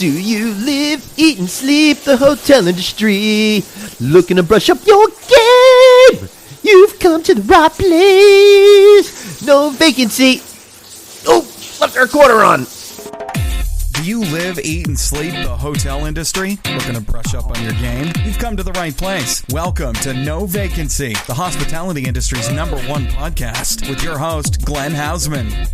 Do you live, eat, and sleep the hotel industry? Looking to brush up your game? You've come to the right place. No vacancy. Oh, left our quarter on. Do you live, eat, and sleep the hotel industry? Looking to brush up on your game? You've come to the right place. Welcome to No Vacancy, the hospitality industry's #1 podcast, with your host, Glenn Hausman.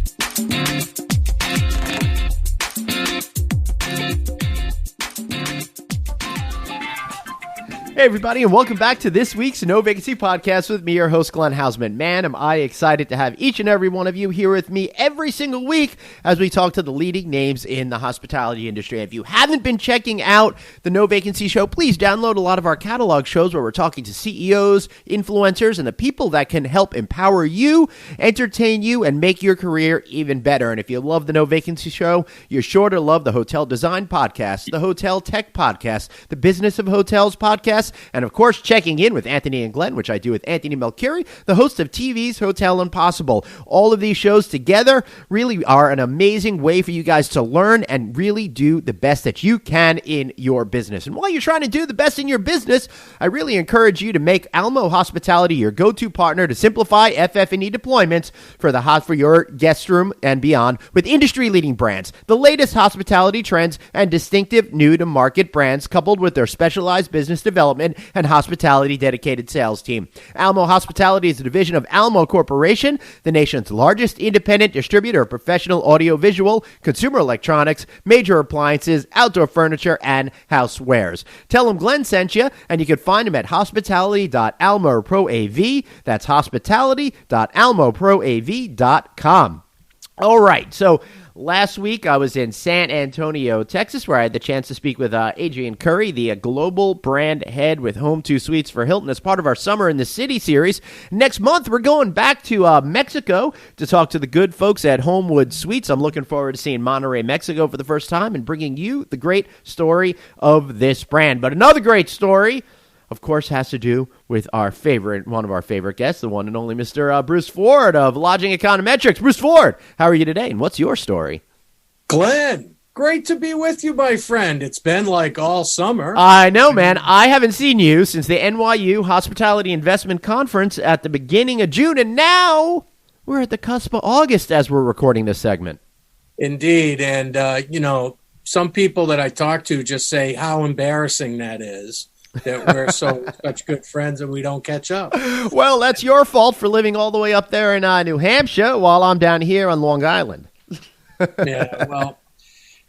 Hey everybody, and welcome back to this week's No Vacancy podcast with me, your host, Glenn Hausman. Man, am I excited to have each and every one of you here with me every single week as we talk to the leading names in the hospitality industry. If you haven't been checking out the No Vacancy show, please download a lot of our catalog shows where we're talking to CEOs, influencers, and the people that can help empower you, entertain you, and make your career even better. And if you love the No Vacancy show, you're sure to love the Hotel Design Podcast, the Hotel Tech Podcast, the Business of Hotels Podcast, and of course, checking in with Anthony and Glenn, which I do with Anthony Melchiori, the host of TV's Hotel Impossible. All of these shows together really are an amazing way for you guys to learn and really do the best that you can in your business. And while you're trying to do the best in your business, I really encourage you to make Almo Hospitality your go-to partner to simplify FF&E deployments for your guest room and beyond with industry-leading brands, the latest hospitality trends, and distinctive new-to-market brands coupled with their specialized business development and hospitality dedicated sales team. Almo Hospitality is a division of Almo Corporation, the nation's largest independent distributor of professional audiovisual, consumer electronics, major appliances, outdoor furniture, and housewares. Tell them Glenn sent you, and you can find them at hospitality.almoproav. That's hospitality.almoproav.com. All right, so last week, I was in San Antonio, Texas, where I had the chance to speak with Adrian Cary, the global brand head with Home2 Suites for Hilton, as part of our Summer in the City series. Next month, we're going back to Mexico to talk to the good folks at Homewood Suites. I'm looking forward to seeing Monterrey, Mexico for the first time and bringing you the great story of this brand. But another great story, of course, has to do with one of our favorite guests, the one and only Mr. Bruce Ford of Lodging Econometrics. Bruce Ford, how are you today, and what's your story? Glenn, great to be with you, my friend. It's been like all summer. I know, man. I haven't seen you since the NYU Hospitality Investment Conference at the beginning of June, and now we're at the cusp of August as we're recording this segment. Indeed, and, some people that I talk to just say how embarrassing that is. That we're such good friends and we don't catch up. Well, that's your fault for living all the way up there in New Hampshire while I'm down here on Long Island. Yeah, well,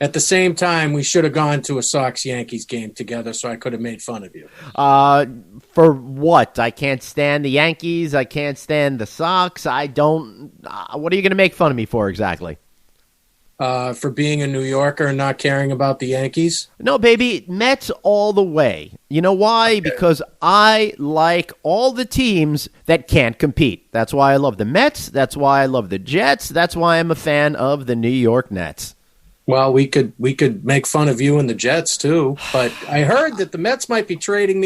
at the same time, we should have gone to a Sox-Yankees game together so I could have made fun of you. For what? I can't stand the Yankees. I can't stand the Sox. What are you going to make fun of me for exactly? For being a New Yorker and not caring about the Yankees? No, baby, Mets all the way. You know why? Okay. Because I like all the teams that can't compete. That's why I love the Mets. That's why I love the Jets. That's why I'm a fan of the New York Nets. Well, we could make fun of you and the Jets too, but I heard that the Mets might be trading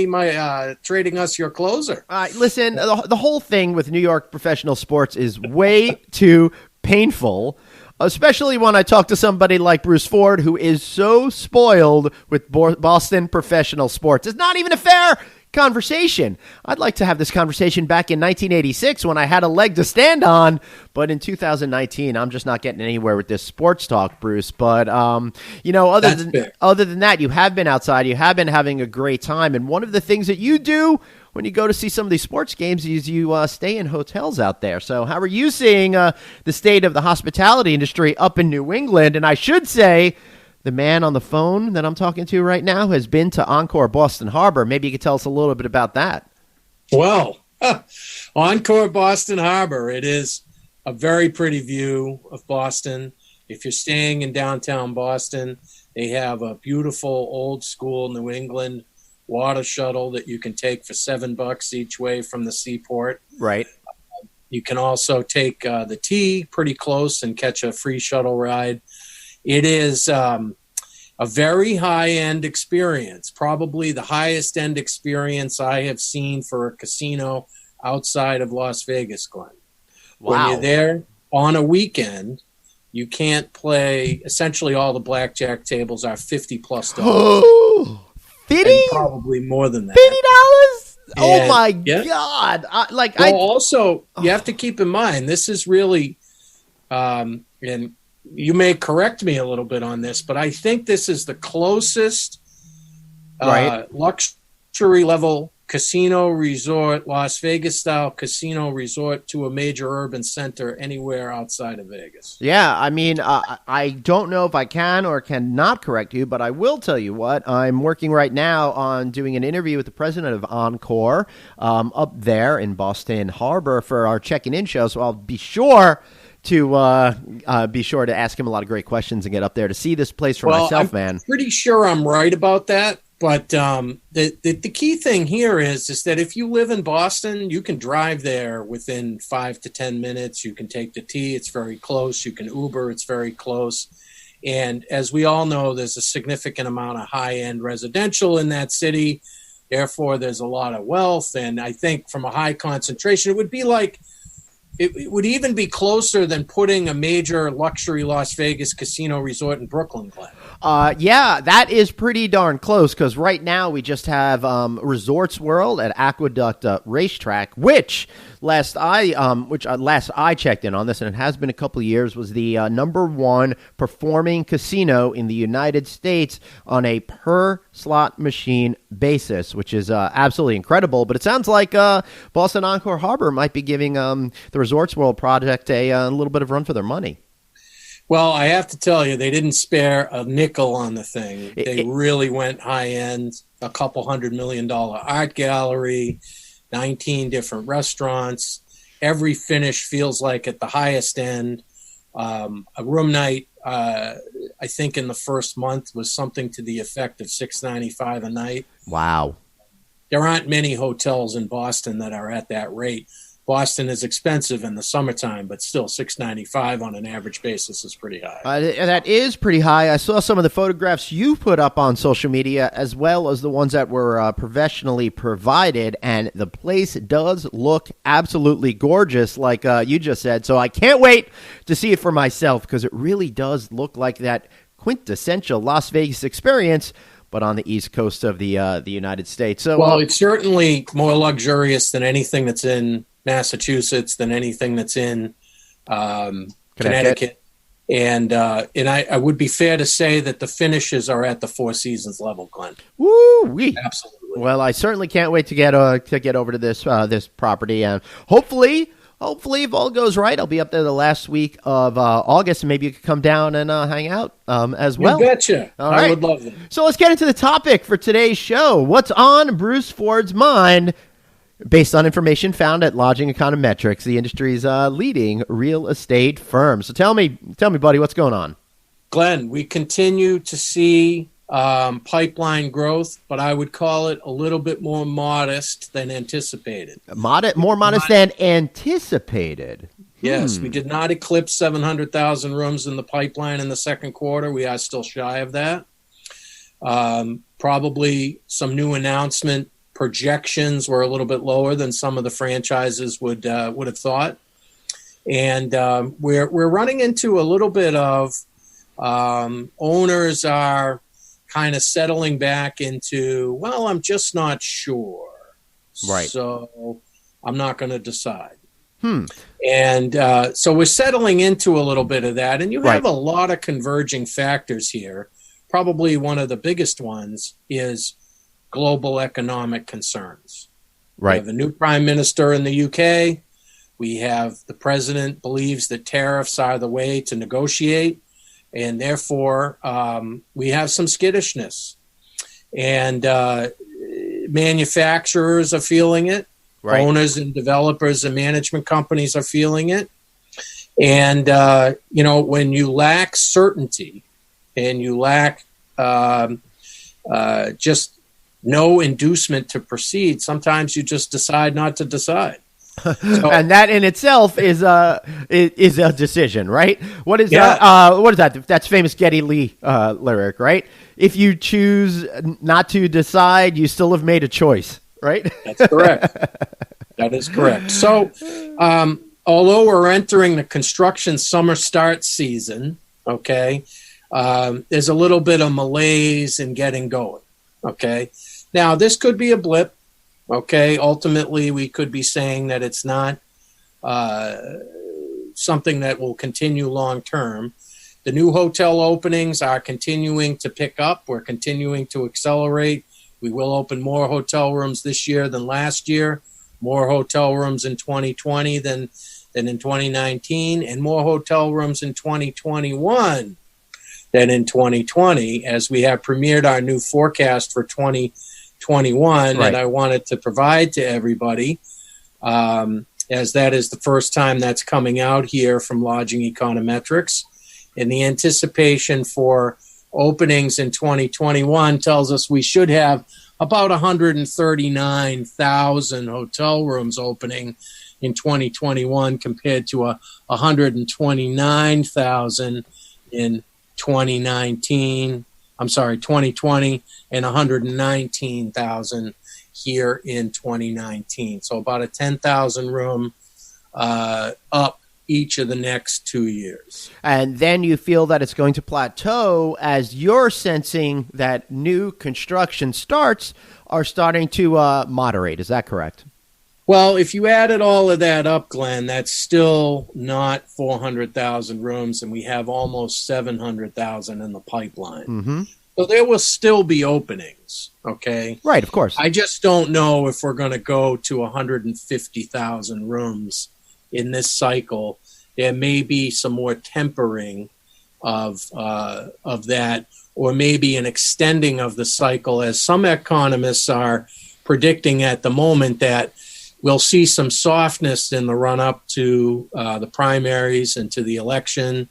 us your closer. Listen, the whole thing with New York professional sports is way too painful. Especially when I talk to somebody like Bruce Ford, who is so spoiled with Boston professional sports. It's not even a fair conversation. I'd like to have this conversation back in 1986 when I had a leg to stand on, but in 2019, I'm just not getting anywhere with this sports talk, Bruce. But, other than that, you have been outside. You have been having a great time. And one of the things that you do when you go to see some of these sports games is you stay in hotels out there. So how are you seeing the state of the hospitality industry up in New England? And I should say, the man on the phone that I'm talking to right now has been to Encore Boston Harbor. Maybe you could tell us a little bit about that. Well, Encore Boston Harbor, it is a very pretty view of Boston. If you're staying in downtown Boston, they have a beautiful old school New England water shuttle that you can take for $7 each way from the seaport. Right. You can also take the T pretty close and catch a free shuttle ride. It is a very high-end experience, probably the highest-end experience I have seen for a casino outside of Las Vegas, Glenn. Wow. When you're there on a weekend, You can't play. Essentially, all the blackjack tables are $50+ Oh, and probably more than that. $50? Oh And, my yeah. God! Also, you have to keep in mind this is really, and you may correct me a little bit on this, but I think this is the closest luxury level casino resort, Las Vegas style casino resort to a major urban center anywhere outside of Vegas. Yeah, I mean, I don't know if I can or cannot correct you, but I will tell you what. I'm working right now on doing an interview with the president of Encore up there in Boston Harbor for our check-in show, so I'll be sure to ask him a lot of great questions and get up there to see this place for myself, man. Pretty sure I'm right about that. But the key thing here is that if you live in Boston, you can drive there within 5 to 10 minutes. You can take the T. It's very close. You can Uber. It's very close. And as we all know, there's a significant amount of high-end residential in that city. Therefore, there's a lot of wealth. And I think from a high concentration, it would be like it would even be closer than putting a major luxury Las Vegas casino resort in Brooklyn, Glenn. Yeah, that is pretty darn close because right now we just have Resorts World at Aqueduct Racetrack, which last I checked in on this, and it has been a couple of years, was the number one performing casino in the United States on a per slot machine basis, which is absolutely incredible. But it sounds like Boston Encore Harbor might be giving the Resorts World project a little bit of run for their money. Well, I have to tell you, they didn't spare a nickel on the thing. They really went high-end, a couple $100 million art gallery, 19 different restaurants. Every finish feels like at the highest end. A room night, I think in the first month, was something to the effect of $695 a night. Wow. There aren't many hotels in Boston that are at that rate. Boston is expensive in the summertime, but still $695 on an average basis is pretty high. That is pretty high. I saw some of the photographs you put up on social media as well as the ones that were professionally provided, and the place does look absolutely gorgeous like you just said. So I can't wait to see it for myself because it really does look like that quintessential Las Vegas experience, but on the East Coast of the United States. So, well, it's certainly more luxurious than anything that's in Massachusetts, than anything that's in Connecticut. And I would be fair to say that the finishes are at the Four Seasons level, Glenn. Woo-wee. Absolutely. Well, I certainly can't wait to get over to this property, and hopefully, if all goes right, I'll be up there the last week of August, and maybe you could come down and hang out as well. You betcha. I would love that. So let's get into the topic for today's show. What's on Bruce Ford's mind? Based on information found at Lodging Econometrics, the industry's leading real estate firm. So tell me, buddy, what's going on? Glenn, we continue to see pipeline growth, but I would call it a little bit more modest than anticipated. More modest than anticipated. Yes, we did not eclipse 700,000 rooms in the pipeline in the second quarter. We are still shy of that. Probably some new announcement projections were a little bit lower than some of the franchises would have thought, and we're running into a little bit of owners are kind of settling back into, well, I'm just not sure, right? So I'm not going to decide. And so we're settling into a little bit of that, and you have a lot of converging factors here. Probably one of the biggest ones is global economic concerns. Right. We have a new prime minister in the UK. We have the president believes that tariffs are the way to negotiate, and therefore we have some skittishness. And manufacturers are feeling it. Right. Owners and developers and management companies are feeling it. And, when you lack certainty and you lack just no inducement to proceed, sometimes you just decide not to decide. So, and that in itself is a decision, right? What is that? What is that? That's famous Geddy Lee lyric, right? If you choose not to decide, you still have made a choice, right? That's correct. That is correct. So although we're entering the construction summer start season, okay, there's a little bit of malaise in getting going, okay? Now, this could be a blip, okay? Ultimately, we could be saying that it's not something that will continue long term. The new hotel openings are continuing to pick up. We're continuing to accelerate. We will open more hotel rooms this year than last year, more hotel rooms in 2020 than in 2019, and more hotel rooms in 2021 than in 2020, as we have premiered our new forecast for 2021. Right. And I wanted to provide to everybody, as that is the first time that's coming out here from Lodging Econometrics. And the anticipation for openings in 2021 tells us we should have about 139,000 hotel rooms opening in 2021 compared to 129,000 in 2020 and 119,000 here in 2019. So about a 10,000 room up each of the next 2 years. And then you feel that it's going to plateau as you're sensing that new construction starts are starting to moderate. Is that correct? Well, if you added all of that up, Glenn, that's still not 400,000 rooms, and we have almost 700,000 in the pipeline. Mm-hmm. So there will still be openings, okay? Right, of course. I just don't know if we're going to go to 150,000 rooms in this cycle. There may be some more tempering of that, or maybe an extending of the cycle, as some economists are predicting at the moment that we'll see some softness in the run-up to the primaries and to the election,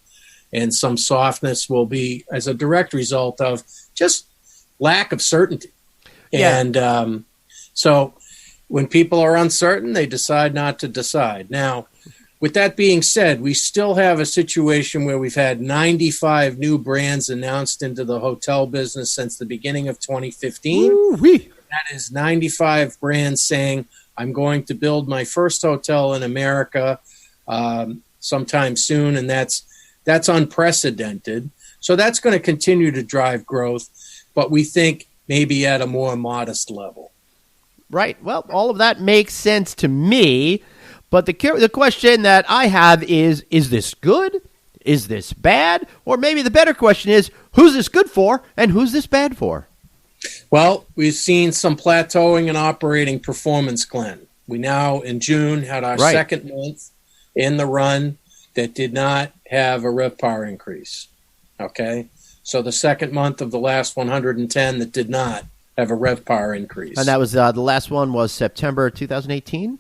and some softness will be as a direct result of just lack of certainty. Yeah. And so when people are uncertain, they decide not to decide. Now, with that being said, we still have a situation where we've had 95 new brands announced into the hotel business since the beginning of 2015. Woo-wee. That is 95 brands saying, I'm going to build my first hotel in America sometime soon, and that's unprecedented. So that's going to continue to drive growth, but we think maybe at a more modest level. Right. Well, all of that makes sense to me. But the question that I have is this good? Is this bad? Or maybe the better question is, who's this good for and who's this bad for? Well, we've seen some plateauing in operating performance, Glenn. We now, in June, had our second month in the run that did not have a RevPAR increase. Okay? So the second month of the last 110 that did not have a RevPAR increase. And that was the last one was September 2018?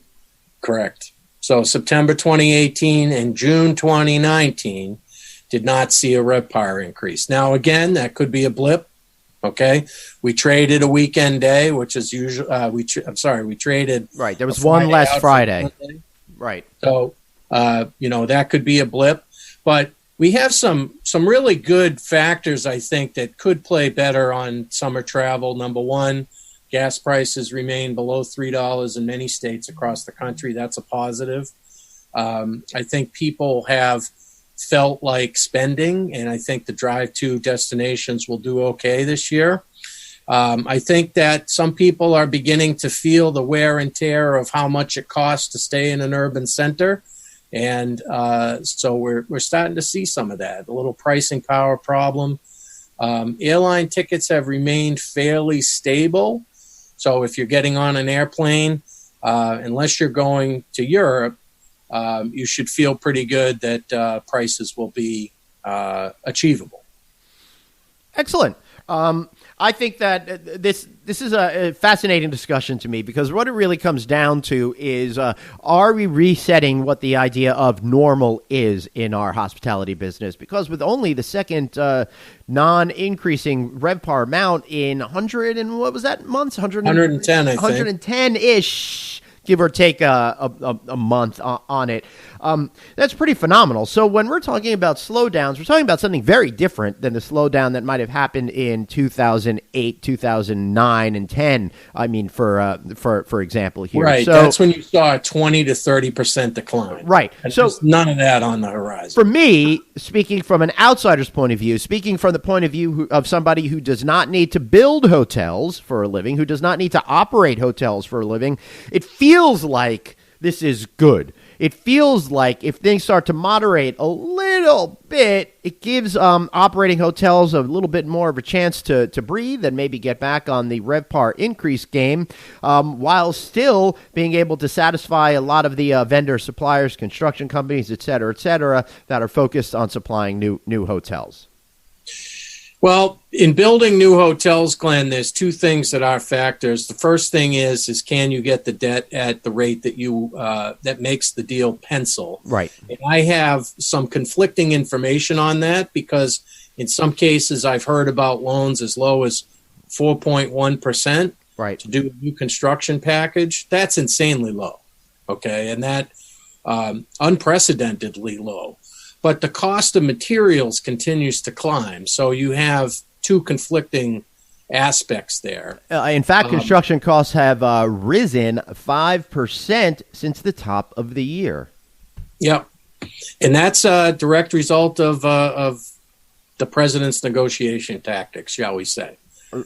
Correct. So September 2018 and June 2019 did not see a RevPAR increase. Now, again, that could be a blip. Okay, we traded a weekend day, which is usually we traded. Right, there was one last Friday. Right. So that could be a blip, but we have some really good factors, I think, that could play better on summer travel. Number one, gas prices remain below $3 in many states across the country. That's a positive. I think people have felt like spending, and I think the drive-to destinations will do okay this year. I think that some people are beginning to feel the wear and tear of how much it costs to stay in an urban center, and so we're starting to see some of that, a little pricing power problem. Airline tickets have remained fairly stable, so if you're getting on an airplane, unless you're going to Europe, you should feel pretty good that prices will be achievable. Excellent. I think that this is a fascinating discussion to me, because what it really comes down to is, are we resetting what the idea of normal is in our hospitality business? Because with only the second non-increasing RevPAR amount in 100 and what was that months? 110, I think. 110-ish give or take a month on it. That's pretty phenomenal. So when we're talking about slowdowns, we're talking about something very different than the slowdown that might have happened in 2008, 2009, and 10. I mean, for example here. Right. So, that's when you saw a 20 to 30% decline. Right. And so there's none of that on the horizon. For me, speaking from an outsider's point of view, speaking from the point of view of somebody who does not need to build hotels for a living, who does not need to operate hotels for a living, it feels like this is good. It feels like if things start to moderate a little bit, it gives operating hotels a little bit more of a chance to breathe and maybe get back on the RevPAR increase game, while still being able to satisfy a lot of the vendor suppliers, construction companies, et cetera, that are focused on supplying new hotels. Well, in building new hotels, Glenn, there's two things that are factors. The first thing is can you get the debt at the rate that you that makes the deal pencil? Right. And I have some conflicting information on that because in some cases I've heard about loans as low as 4.1% right. to do a new construction package. That's insanely low, okay, and that unprecedentedly low. But the cost of materials continues to climb. So you have two conflicting aspects there. In fact, construction costs have risen 5% since the top of the year. Yep. And that's a direct result of the president's negotiation tactics, shall we say.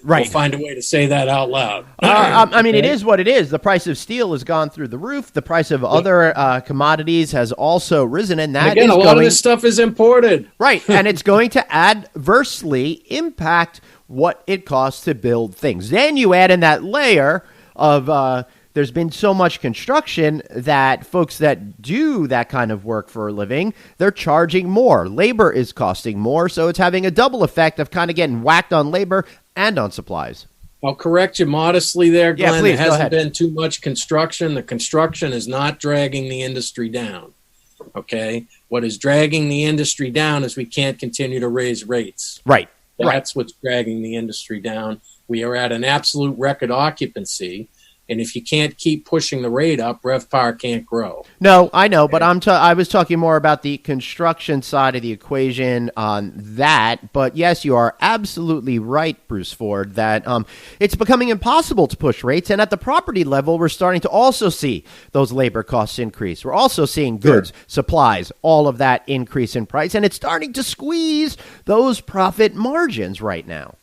Right. We'll find a way to say that out loud. I mean, it is what it is. The price of steel has gone through the roof. The price of other commodities has also risen, and that again, a lot of this stuff is imported. Right, and it's going to adversely impact what it costs to build things. Then you add in that layer of there's been so much construction that folks that do that kind of work for a living, they're charging more. Labor is costing more, so it's having a double effect of kind of getting whacked on labor and on supplies. I'll correct you modestly there, Glenn. Yeah, please, there hasn't been too much construction. The construction is not dragging the industry down. Okay? What is dragging the industry down is we can't continue to raise rates. Right. That's what's dragging the industry down. We are at an absolute record occupancy. And if you can't keep pushing the rate up, RevPAR can't grow. No, I know, but I was talking more about the construction side of the equation on that. But yes, you are absolutely right, Bruce Ford, that it's becoming impossible to push rates. And at the property level, we're starting to also see those labor costs increase. We're also seeing goods, supplies, all of that increase in price. And it's starting to squeeze those profit margins right now.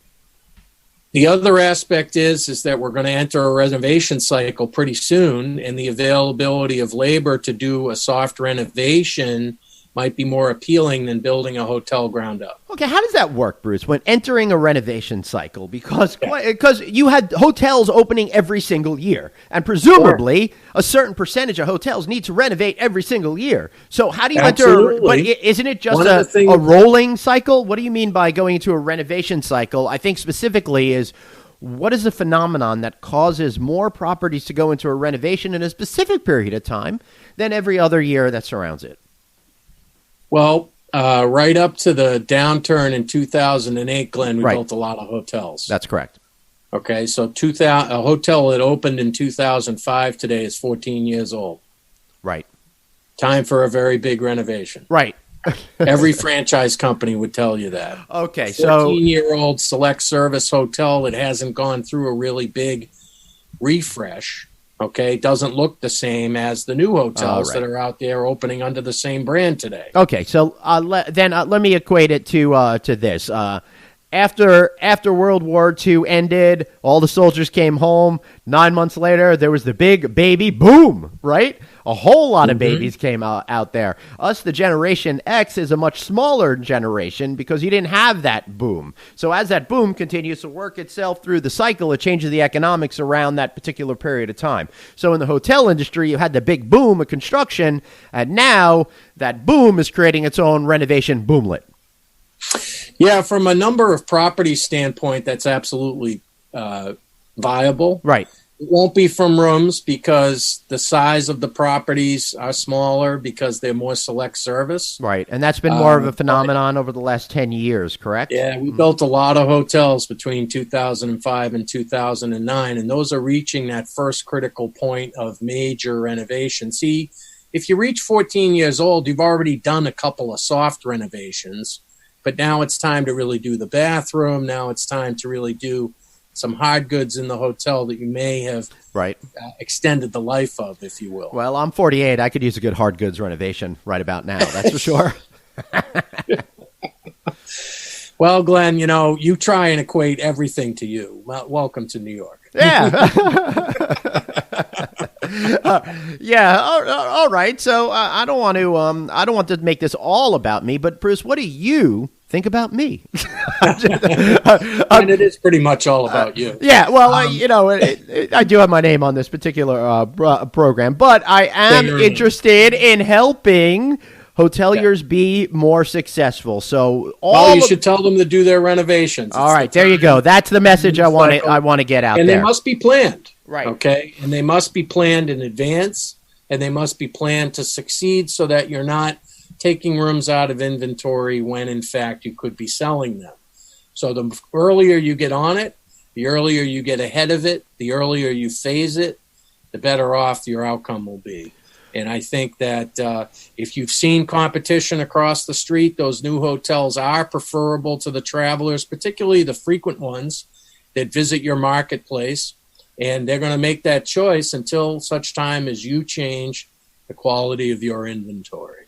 The other aspect is that we're going to enter a renovation cycle pretty soon, and the availability of labor to do a soft renovation might be more appealing than building a hotel ground up. Okay, how does that work, Bruce, when entering a renovation cycle? Because you had hotels opening every single year, and presumably a certain percentage of hotels need to renovate every single year. So how do you enter? But isn't it just a rolling cycle? What do you mean by going into a renovation cycle? I think specifically is what is the phenomenon that causes more properties to go into a renovation in a specific period of time than every other year that surrounds it? Well, right up to the downturn in 2008, Glenn, we built a lot of hotels. That's correct. Okay, so a hotel that opened in 2005 today is 14 years old. Right. Time for a very big renovation. Right. Every franchise company would tell you that. Okay, so 14-year-old select service hotel that hasn't gone through a really big refresh, okay, doesn't look the same as the new hotels that are out there opening under the same brand today. Okay, so let me equate it to this. After World War II ended, all the soldiers came home. 9 months later, there was the big baby boom, right? A whole lot of babies came out there. Us, the Generation X, is a much smaller generation because you didn't have that boom. So as that boom continues to work itself through the cycle, it changes the economics around that particular period of time. So in the hotel industry, you had the big boom of construction, and now that boom is creating its own renovation boomlet. Yeah, from a number of property standpoint, that's absolutely viable. Right. It won't be from rooms because the size of the properties are smaller because they're more select service. Right. And that's been more of a phenomenon over the last 10 years, correct? Yeah, we built a lot of hotels between 2005 and 2009, and those are reaching that first critical point of major renovation. See, if you reach 14 years old, you've already done a couple of soft renovations, but now it's time to really do the bathroom. Now it's time to really do some hard goods in the hotel that you may have extended the life of, if you will. Well, I'm 48. I could use a good hard goods renovation right about now. That's for sure. Well, Glenn, you try and equate everything to you. Well, welcome to New York. Yeah. All right. So I don't want to make this all about me, but Bruce, what do you think about me? And it is pretty much all about you. Yeah. Well, I do have my name on this particular program, but I am interested in helping hoteliers be more successful. So you should tell them to do their renovations. All right, there you go. That's the message I want to get out there. And they must be planned. Right. Okay. And they must be planned in advance, and they must be planned to succeed so that you're not taking rooms out of inventory when in fact you could be selling them. So the earlier you get on it, the earlier you get ahead of it, the earlier you phase it, the better off your outcome will be. And I think that if you've seen competition across the street, those new hotels are preferable to the travelers, particularly the frequent ones that visit your marketplace. And they're going to make that choice until such time as you change the quality of your inventory.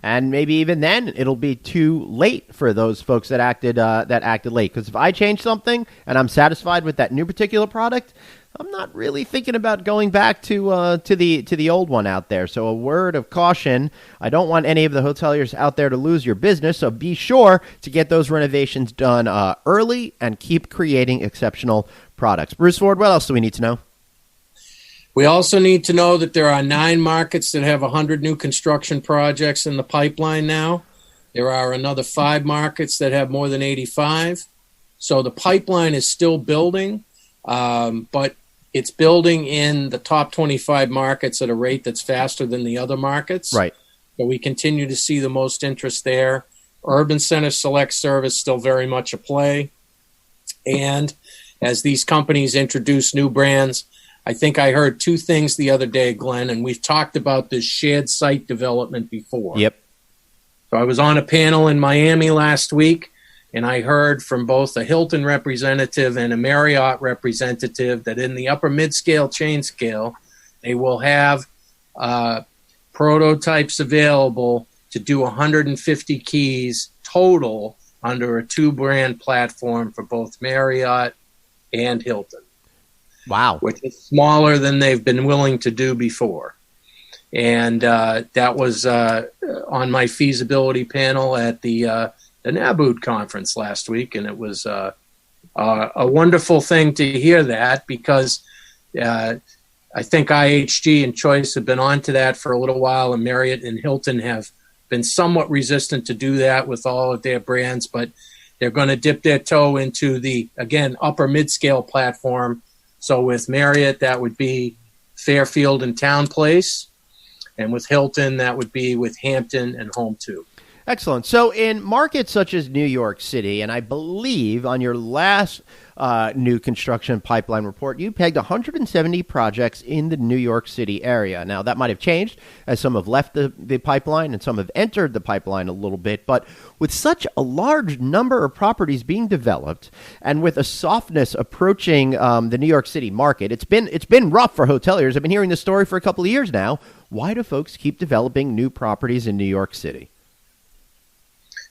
And maybe even then, it'll be too late for those folks that acted late. Because if I change something and I'm satisfied with that new particular product, I'm not really thinking about going back to the old one out there. So a word of caution: I don't want any of the hoteliers out there to lose your business. So be sure to get those renovations done early and keep creating exceptional products. Bruce Ford, what else do we need to know? We also need to know that there are 9 markets that have 100 new construction projects in the pipeline now. There are another 5 markets that have more than 85. So the pipeline is still building, but it's building in the top 25 markets at a rate that's faster than the other markets. Right. But we continue to see the most interest there. Urban Center Select Service still very much a play. And as these companies introduce new brands, I think I heard 2 things the other day, Glenn, and we've talked about this shared site development before. Yep. So I was on a panel in Miami last week, and I heard from both a Hilton representative and a Marriott representative that in the upper mid-scale chain scale, they will have prototypes available to do 150 keys total under a 2-brand platform for both Marriott and Hilton. Wow. Which is smaller than they've been willing to do before. And that was on my feasibility panel at the NABUD conference last week, and it was a wonderful thing to hear that because I think IHG and Choice have been onto that for a little while, and Marriott and Hilton have been somewhat resistant to do that with all of their brands, but they're going to dip their toe into the, again, upper mid-scale platform. So with Marriott, that would be Fairfield and Town Place, and with Hilton, that would be with Hampton and Home 2. Excellent. So in markets such as New York City, and I believe on your last new construction pipeline report, you pegged 170 projects in the New York City area. Now, that might have changed as some have left the pipeline and some have entered the pipeline a little bit. But with such a large number of properties being developed and with a softness approaching the New York City market, it's been rough for hoteliers. I've been hearing this story for a couple of years now. Why do folks keep developing new properties in New York City?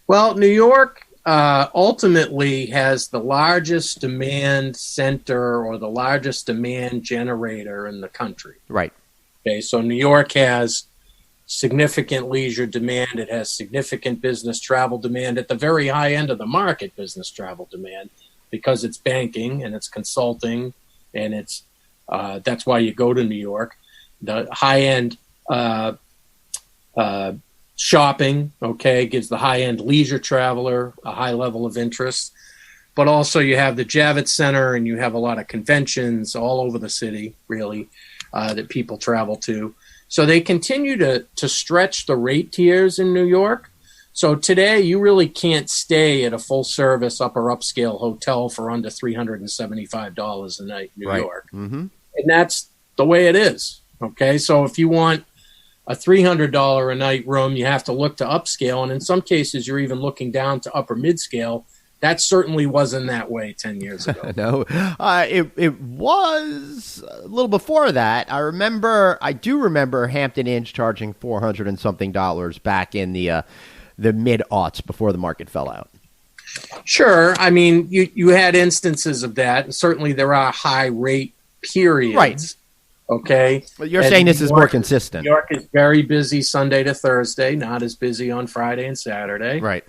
Well, New York ultimately has the largest demand center or the largest demand generator in the country. Right. Okay, so New York has significant leisure demand. It has significant business travel demand at the very high end of the market, business travel demand, because it's banking and it's consulting, and it's that's why you go to New York. The high end shopping, okay, gives the high-end leisure traveler a high level of interest. but also you have the Javits Center, and you have a lot of conventions all over the city, really, that people travel to. So they continue to stretch the rate tiers in New York. So today you really can't stay at a full-service upper upscale hotel for under $375 a night in New York. Mm-hmm. And that's the way it is. Okay, so if you want a $300 a night room, you have to look to upscale, and in some cases you're even looking down to upper mid-scale. That certainly wasn't that way 10 years ago. No, it was a little before that. I do remember Hampton Inn's charging $400 and something back in the mid-aughts before the market fell out. Sure. I mean, you had instances of that, and certainly there are high rate periods. Right. Okay. But you're saying this is more consistent. New York is very busy Sunday to Thursday, not as busy on Friday and Saturday. Right.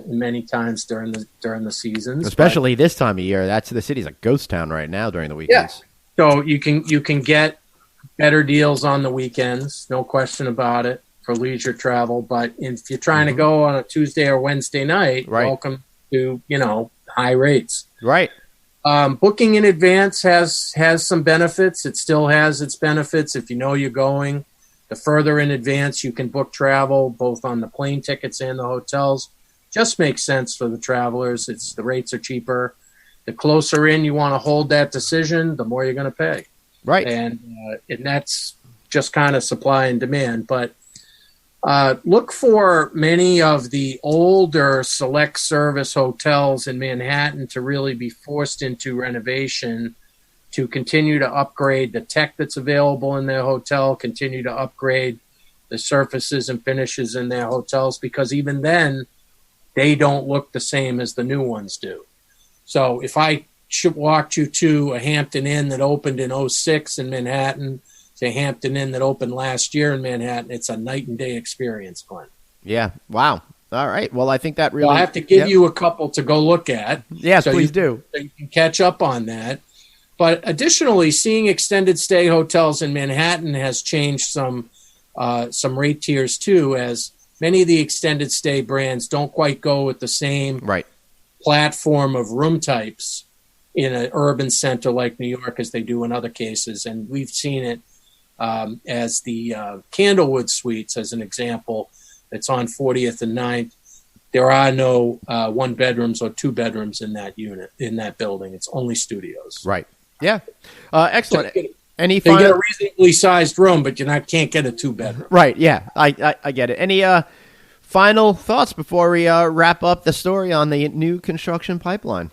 Many times during the seasons. Especially this time of year. The city's a ghost town right now during the weekends. Yeah. So you can get better deals on the weekends, no question about it, for leisure travel. But if you're trying to go on a Tuesday or Wednesday night, welcome to, high rates. Right. Booking in advance has some benefits. It still has its benefits if you know you're going. The further in advance you can book travel, both on the plane tickets and the hotels, just makes sense for the travelers. The rates are cheaper. The closer in you want to hold that decision, the more you're going to pay. Right. And that's just kind of supply and demand. But look for many of the older select service hotels in Manhattan to really be forced into renovation, to continue to upgrade the tech that's available in their hotel, continue to upgrade the surfaces and finishes in their hotels, because even then they don't look the same as the new ones do. So if I walked you to a Hampton Inn that opened in 2006 in Manhattan, say Hampton Inn that opened last year in Manhattan, it's a night and day experience, Glenn. Yeah. Wow. All right. Well, I think that really... I'll have to give you a couple to go look at. Yes, please do. So you can catch up on that. But additionally, seeing extended stay hotels in Manhattan has changed some rate tiers too, as many of the extended stay brands don't quite go with the same platform of room types in an urban center like New York as they do in other cases. And we've seen it as the Candlewood Suites, as an example, that's on 40th and 9th. There are no one bedrooms or two bedrooms in that unit, in that building. It's only studios. Right. Yeah. Excellent. So you get a reasonably sized room, but you can't get a two bedroom. Right. Yeah. I get it. Any final thoughts before we wrap up the story on the new construction pipeline?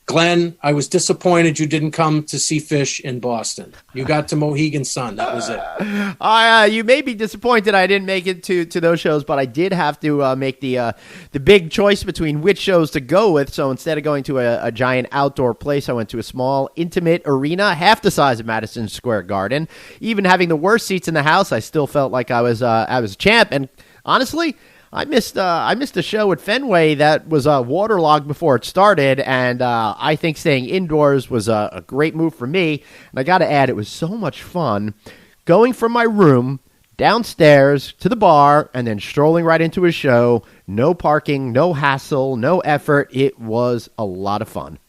Glenn, I was disappointed you didn't come to see Fish in Boston. You got to Mohegan Sun. That was it. You may be disappointed I didn't make it to those shows, but I did have to make the big choice between which shows to go with. So instead of going to a giant outdoor place, I went to a small, intimate arena, half the size of Madison Square Garden. Even having the worst seats in the house, I still felt like I was a champ. And honestly, I missed a show at Fenway that was waterlogged before it started, and I think staying indoors was a great move for me. And I got to add, it was so much fun going from my room downstairs to the bar and then strolling right into a show. No parking, no hassle, no effort. It was a lot of fun.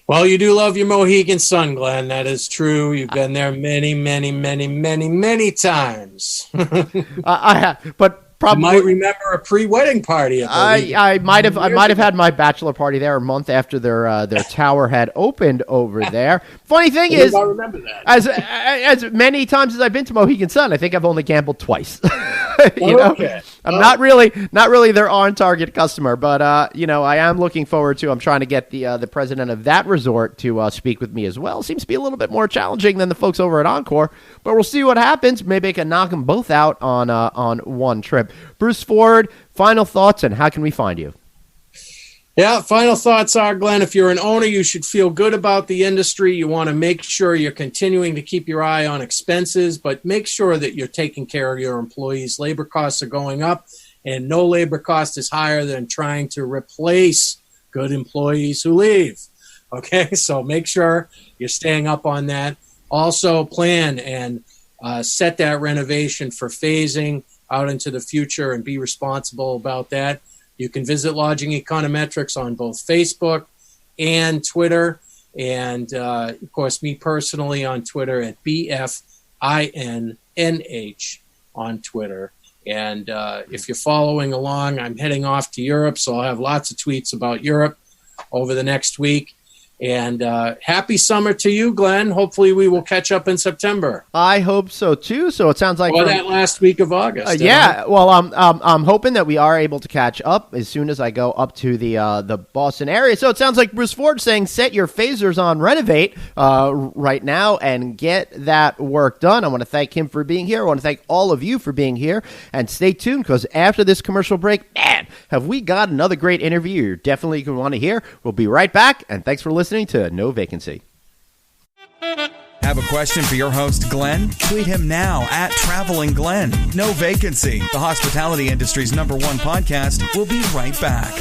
Well, you do love your Mohegan Sun, Glenn. That is true. You've been there many, many, many, many, many times. I have, but probably you might remember a pre-wedding party. I might have had my bachelor party there a month after their tower had opened over there. Funny thing is, I remember that. As many times as I've been to Mohegan Sun, I think I've only gambled twice. Okay. I'm not really their on-target customer, but I am looking forward to. I'm trying to get the president of that resort to speak with me as well. Seems to be a little bit more challenging than the folks over at Encore, but we'll see what happens. Maybe I can knock them both out on one trip. Bruce Ford, final thoughts, and how can we find you? Yeah, final thoughts are, Glenn, if you're an owner, you should feel good about the industry. You want to make sure you're continuing to keep your eye on expenses, but make sure that you're taking care of your employees. Labor costs are going up, and no labor cost is higher than trying to replace good employees who leave. Okay, so make sure you're staying up on that. Also, plan and set that renovation for phasing out into the future and be responsible about that. You can visit Lodging Econometrics on both Facebook and Twitter. And, of course, me personally on Twitter at BFINNH on Twitter. And if you're following along, I'm heading off to Europe, so I'll have lots of tweets about Europe over the next week. And happy summer to you, Glenn. Hopefully we will catch up in September. I hope so, too. So it sounds like... Or that last week of August. Well, I'm hoping that we are able to catch up as soon as I go up to the Boston area. So it sounds like Bruce Ford saying set your phasers on renovate right now and get that work done. I want to thank him for being here. I want to thank all of you for being here. And stay tuned, because after this commercial break, man, have we got another great interview you're definitely going to want to hear. We'll be right back, and thanks for listening to No Vacancy. Have a question for your host, Glenn? Tweet him now at Traveling Glenn. No Vacancy, the hospitality industry's #1 podcast. We'll be right back.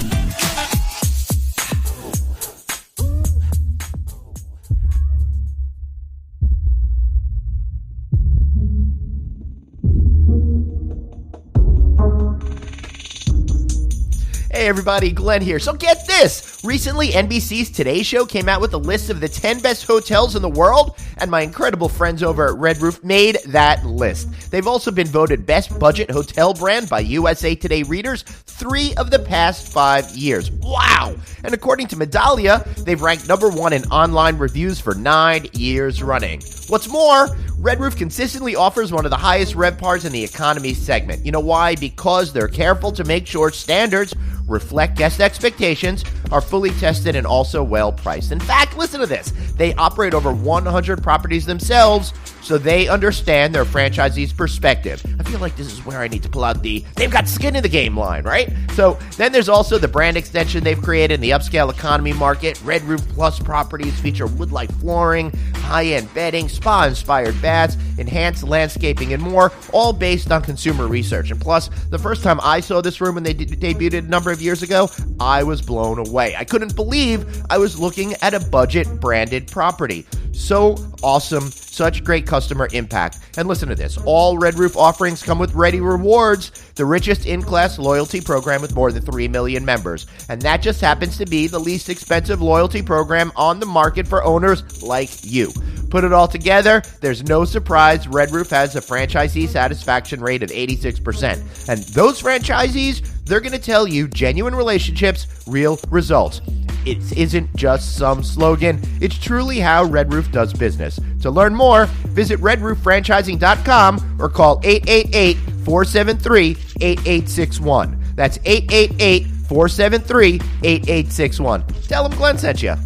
Hey everybody, Glenn here. So get this. Recently, NBC's Today Show came out with a list of the 10 best hotels in the world, and my incredible friends over at Red Roof made that list. They've also been voted best budget hotel brand by USA Today readers 3 of the past 5 years. Wow! And according to Medallia, they've ranked #1 in online reviews for 9 years running. What's more, Red Roof consistently offers one of the highest RevPARs in the economy segment. You know why? Because they're careful to make sure standards reflect guest expectations, are fully tested, and also well priced. In fact, listen to this. They operate over 100 properties themselves, so they understand their franchisees' perspective. I feel like this is where I need to pull out the they've got skin in the game line, right? So then there's also the brand extension they've created in the upscale economy market. Red Roof Plus properties feature wood-like flooring, high-end bedding, spa-inspired baths, enhanced landscaping, and more, all based on consumer research. And plus, the first time I saw this room when they debuted a number of years ago, I was blown away. I couldn't believe I was looking at a budget-branded property. So awesome. Such great customer impact. And listen to this. All Red Roof offerings come with Ready Rewards, the richest in-class loyalty program with more than 3 million members. And that just happens to be the least expensive loyalty program on the market for owners like you. Put it all together, there's no surprise Red Roof has a franchisee satisfaction rate of 86%. And those franchisees, they're going to tell you genuine relationships, real results. It isn't just some slogan. It's truly how Red Roof does business. To learn more, visit redrooffranchising.com or call 888-473-8861. That's 888-473-8861. Tell them Glenn sent you.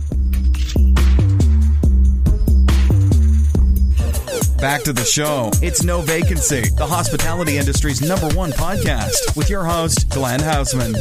Back to the show. It's No Vacancy, the hospitality industry's #1 podcast with your host, Glenn Hausman.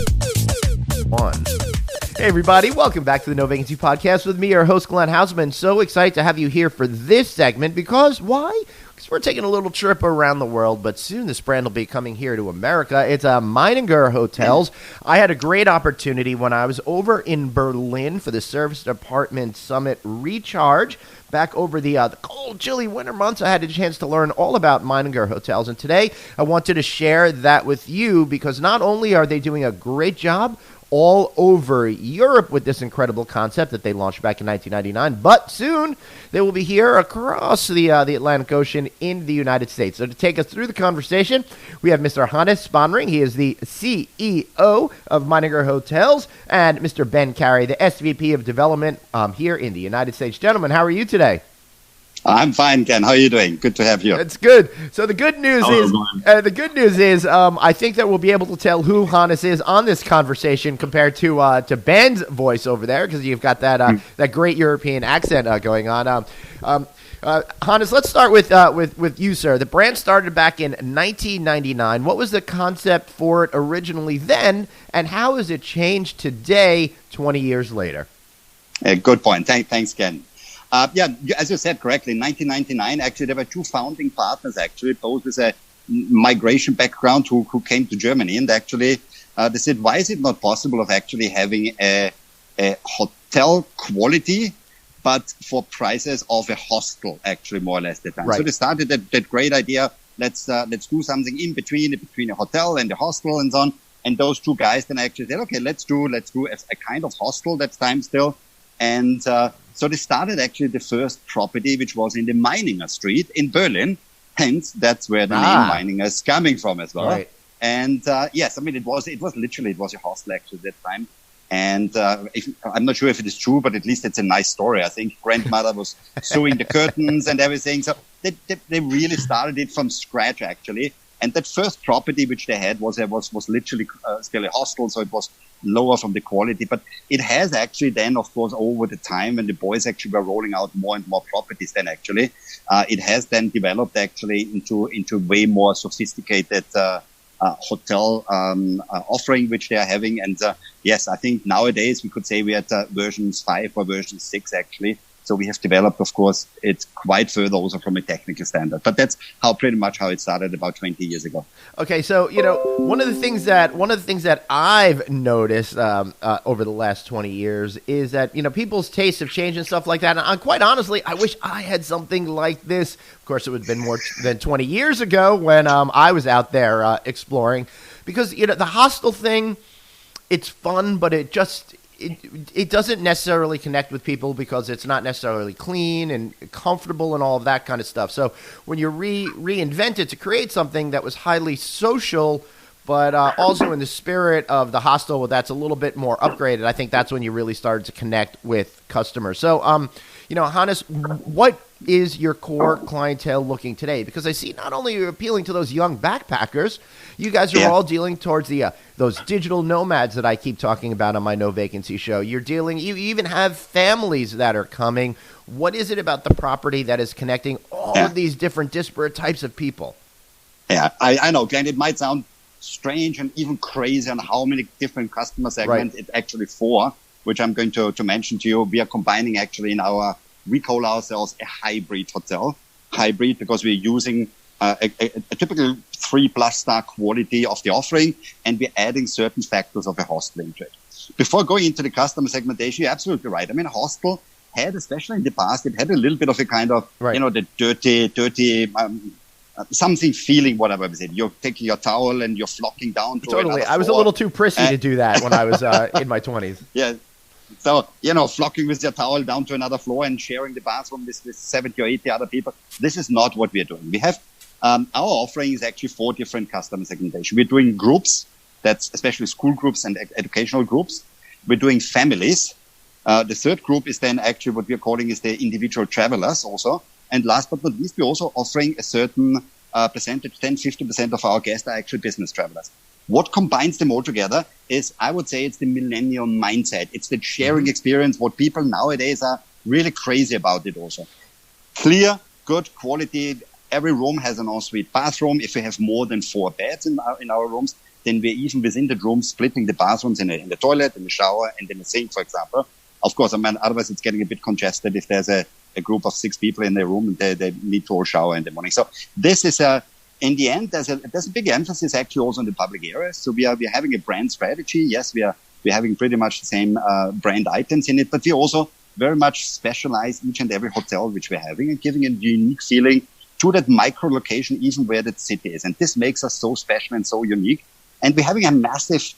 Hey everybody, welcome back to the No Vacancy podcast with me, your host Glenn Hausman. So excited to have you here for this segment because why? Because we're taking a little trip around the world, but soon this brand will be coming here to America. It's MEININGER Hotels. I had a great opportunity when I was over in Berlin for the Service Department Summit Recharge. Back over the cold, chilly winter months, I had a chance to learn all about MEININGER Hotels. And today, I wanted to share that with you because not only are they doing a great job all over Europe with this incredible concept that they launched back in 1999, but soon they will be here across the Atlantic Ocean in the United States. So to take us through the conversation, we have Mr. Hannes Spanring. He is the CEO of MEININGER Hotels, and Mr. Ben Cary, the SVP of Development here in the United States. Gentlemen, how are you today? I'm fine, Ken. How are you doing? Good to have you. It's good. So the good news is, I think that we'll be able to tell who Hannes is on this conversation compared to Ben's voice over there, because you've got that that great European accent going on. Hannes, let's start with you, sir. The brand started back in 1999. What was the concept for it originally then, and how has it changed today, 20 years later? Good point. Thanks, Ken. As you said correctly, in 1999, actually, there were 2 founding partners, actually, both with a migration background who came to Germany. And actually, they said, why is it not possible of actually having a hotel quality, but for prices of a hostel, actually, more or less the time. Right. So they started that great idea. Let's do something in between a hotel and a hostel and so on. And those two guys then actually said, okay, let's do a kind of hostel that time still. And so they started actually the first property, which was in the Meininger Street in Berlin. Hence, that's where the name Meininger is coming from as well. Right. And yes, I mean, it was literally a hostel actually at that time. And I'm not sure if it is true, but at least it's a nice story. I think grandmother was sewing the curtains and everything. So they really started it from scratch actually. And that first property which they had was literally still a hostel, so it was lower from the quality. But it has actually then, of course, over the time when the boys actually were rolling out more and more properties, then actually it has then developed actually into way more sophisticated hotel offering which they are having. And yes, I think nowadays we could say we're at versions 5 or version 6 actually. So we have developed, of course, it's quite further also from a technical standard. But that's pretty much how it started about 20 years ago. Okay, so one of the things that I've noticed over the last 20 years is that people's tastes have changed and stuff like that. And quite honestly, I wish I had something like this. Of course, it would have been more than 20 years ago when I was out there exploring, because the hostel thing, it's fun, but it just. It doesn't necessarily connect with people because it's not necessarily clean and comfortable and all of that kind of stuff. So when you reinvent it to create something that was highly social, but also in the spirit of the hostel, that's a little bit more upgraded, I think that's when you really started to connect with customers. So, Hannes, what is your core clientele looking today? Because I see not only you're appealing to those young backpackers, you guys are all dealing towards those digital nomads that I keep talking about on my No Vacancy show. You even have families that are coming. What is it about the property that is connecting all of these different disparate types of people? Yeah, I know, Glenn, it might sound strange and even crazy on how many different customer segments it's actually for, which I'm going to mention to you. We are combining actually we call ourselves a hybrid hotel. Hybrid because we're using a typical 3+ star quality of the offering, and we're adding certain factors of a hostel into it. Before going into the customer segmentation, you're absolutely right. I mean, a hostel had, especially in the past, it had a little bit of a kind of, the dirty, something feeling, whatever it is. You're taking your towel and you're flocking down to Totally. I was a little too prissy to do that when I was in my 20s. Yeah. So, flocking with your towel down to another floor and sharing the bathroom with 70 or 80 other people. This is not what we're doing. We have, our offering is actually 4 different customer segmentation. We're doing groups, that's especially school groups and educational groups. We're doing families. The third group is then actually what we're calling is the individual travelers also. And last but not least, we're also offering a certain percentage, 10-50% of our guests are actually business travelers. What combines them all together is, I would say, it's the millennial mindset. It's the sharing experience, what people nowadays are really crazy about it also. Clear, good quality. Every room has an ensuite bathroom. If we have more than 4 beds in our rooms, then we're even within the room splitting the bathrooms in the toilet, in the shower, and in the sink, for example. Of course, I mean, otherwise it's getting a bit congested if there's a group of 6 people in their room and they need to all shower in the morning. So this is in the end, there's a big emphasis actually also on the public areas. So we are having a brand strategy. Yes, we're having pretty much the same brand items in it, but we also very much specialize each and every hotel which we're having and giving a unique feeling to that micro location, even where that city is. And this makes us so special and so unique. And we're having a massive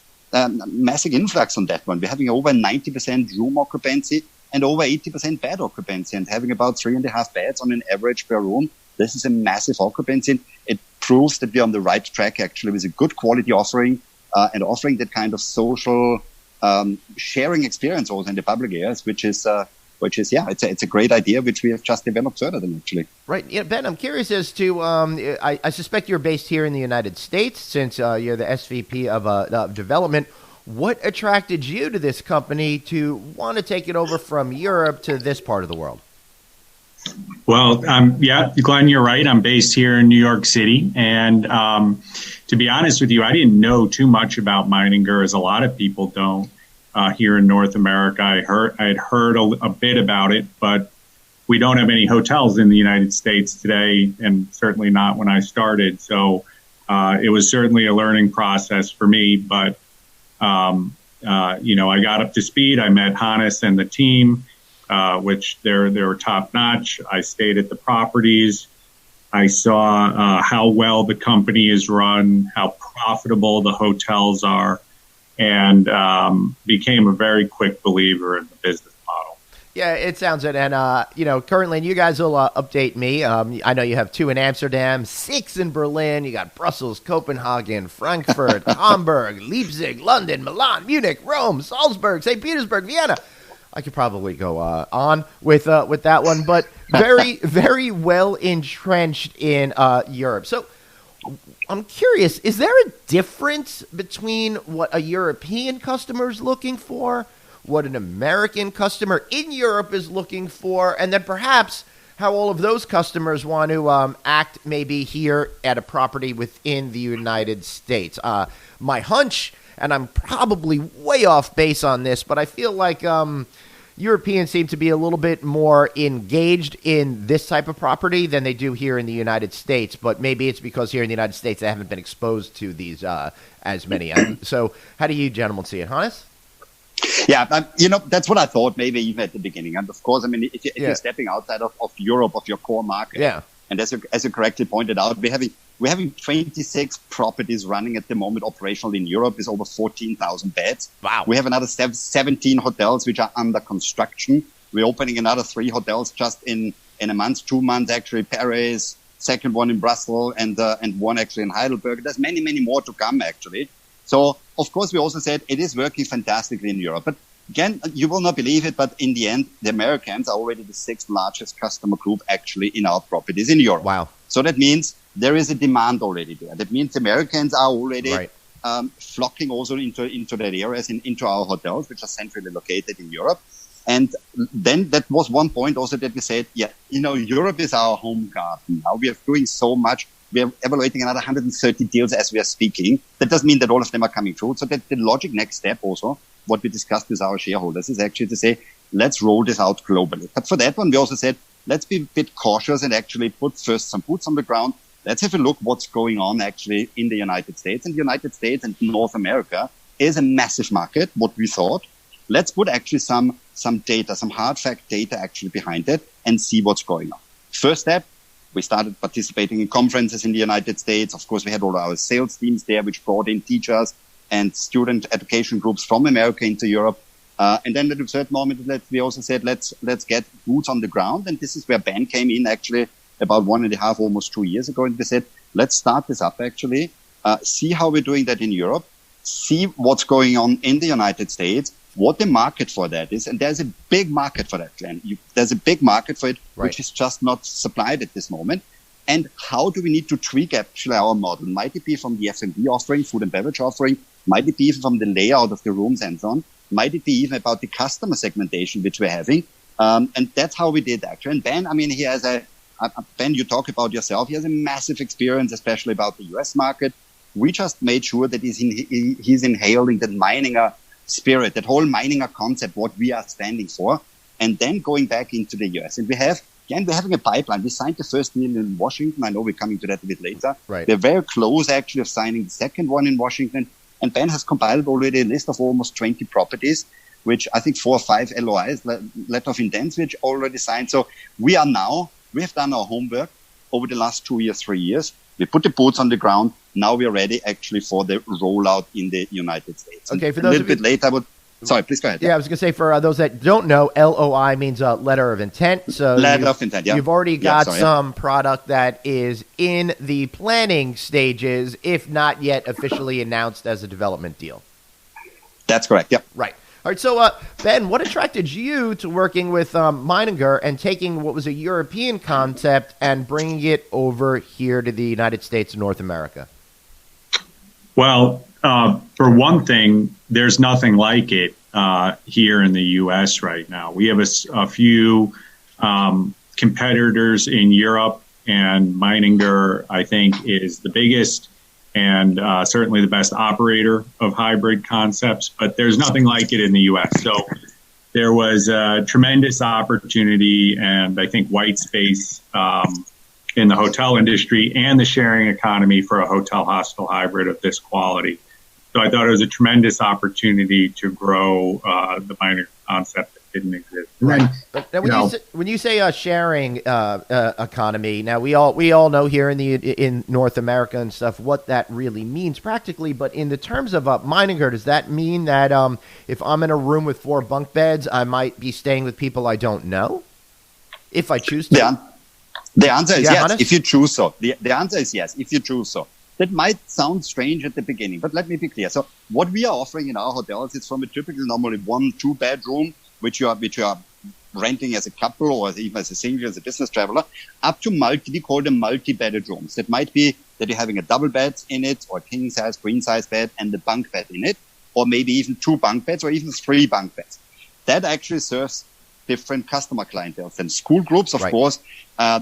influx on that one. We're having over 90% room occupancy and over 80% bed occupancy, and having about 3.5 beds on an average per room. This is a massive occupancy. It proves that we're on the right track actually with a good quality offering and offering that kind of social sharing experience also in the public areas, which is it's a great idea which we have just developed further than actually. Right. Yeah, Ben, I'm curious as to, I suspect you're based here in the United States since you're the SVP of development. What attracted you to this company to want to take it over from Europe to this part of the world? Well, Glenn, you're right. I'm based here in New York City. And to be honest with you, I didn't know too much about Meininger, as a lot of people don't here in North America. I had heard a bit about it, but we don't have any hotels in the United States today, and certainly not when I started. So it was certainly a learning process for me. But, I got up to speed. I met Hannes and the team, which they were top notch. I stayed at the properties. I saw how well the company is run, how profitable the hotels are, and became a very quick believer in the business model. Yeah, it sounds it. And, currently, and you guys will update me. I know you have 2 in Amsterdam, 6 in Berlin. You got Brussels, Copenhagen, Frankfurt, Hamburg, Leipzig, London, Milan, Munich, Rome, Salzburg, St. Petersburg, Vienna. I could probably go on with that one, but very, very well entrenched in Europe. So I'm curious, is there a difference between what a European customer is looking for, what an American customer in Europe is looking for, and then perhaps how all of those customers want to act maybe here at a property within the United States? My hunch, and I'm probably way off base on this, but I feel like Europeans seem to be a little bit more engaged in this type of property than they do here in the United States. But maybe it's because here in the United States they haven't been exposed to these as many. So how do you gentlemen see it, Hannes? Yeah, that's what I thought maybe even at the beginning. And of course, I mean, if you're stepping outside of Europe, of your core market, and as you correctly pointed out, we're having 26 properties running at the moment operational in Europe with over 14,000 beds. Wow. We have another 17 hotels which are under construction. We're opening another 3 hotels just in a month, 2 months actually, Paris, second one in Brussels, and one actually in Heidelberg. There's many, many more to come actually. So, of course, we also said it is working fantastically in Europe. But again, you will not believe it, but in the end, the Americans are already the 6th largest customer group actually in our properties in Europe. Wow. So that means there is a demand already there. That means Americans are already flocking also into that areas, into our hotels, which are centrally located in Europe. And then that was one point also that we said, Europe is our home garden. Now we are doing so much. We are evaluating another 130 deals as we are speaking. That doesn't mean that all of them are coming through. So that the logic next step also, what we discussed with our shareholders, is actually to say, let's roll this out globally. But for that one, we also said, let's be a bit cautious and actually put first some boots on the ground. Let's have a look what's going on actually in the United States. And the United States and North America is a massive market, what we thought. Let's put actually some data, some hard fact data actually behind it and see what's going on. First step, we started participating in conferences in the United States. Of course, we had all our sales teams there, which brought in teachers and student education groups from America into Europe. And then at a certain moment, we also said, let's get boots on the ground. And this is where Ben came in actually about 1.5, almost 2 years ago. And we said, let's start this up actually, see how we're doing that in Europe, see what's going on in the United States, what the market for that is. And there's a big market for that, Glenn. There's a big market for it, which is just not supplied at this moment. And how do we need to tweak actually our model? Might it be from the F&B offering, food and beverage offering? Might it be even from the layout of the rooms and so on? Might it be even about the customer segmentation which we're having? And that's how we did actually. And Ben, I mean, he has Ben, you talk about yourself. He has a massive experience, especially about the US market. We just made sure that he's inhaling that Meininger spirit, that whole Meininger concept, what we are standing for, and then going back into the US. And we're having a pipeline. We signed the first deal in Washington. I know we're coming to that a bit later. Right. We're very close actually of signing the second one in Washington. And Ben has compiled already a list of almost 20 properties, which I think 4 or 5 LOIs, letter of intents, which already signed. So we have done our homework over the last 2 years, 3 years. We put the boots on the ground. Now we are ready actually for the rollout in the United States. Okay, for a those little bit later, sorry, please go ahead. Yeah, I was going to say for those that don't know, LOI means letter of intent. So letter of intent, yeah. You've already got some product that is in the planning stages, if not yet officially announced as a development deal. That's correct, yeah. Right. All right, so Ben, what attracted you to working with Meininger and taking what was a European concept and bringing it over here to the United States and North America? Well, for one thing, there's nothing like it here in the U.S. right now. We have a few competitors in Europe, and Meininger, I think, is the biggest and certainly the best operator of hybrid concepts, but there's nothing like it in the U.S. So there was a tremendous opportunity and I think white space in the hotel industry and the sharing economy for a hotel-hostel hybrid of this quality. So I thought it was a tremendous opportunity to grow the Meininger concept didn't exist. And then, But now when you say sharing economy, now we all know here in North America and stuff what that really means practically. But in the terms of Meininger, does that mean that if I'm in a room with 4 bunk beds, I might be staying with people I don't know, if I choose to? The answer is yes, Hannes? if you choose so. The answer is yes, if you choose so. That might sound strange at the beginning, but let me be clear. So what we are offering in our hotels is from a typical normally 1-2 bedroom, which you are renting as a couple or even as a single, as a business traveler, up to we call them multi-bedded rooms. That might be that you're having a double bed in it, or king size, queen size bed, and the bunk bed in it, or maybe even 2 bunk beds, or even 3 bunk beds. That actually serves different customer clientele. And school groups, of course,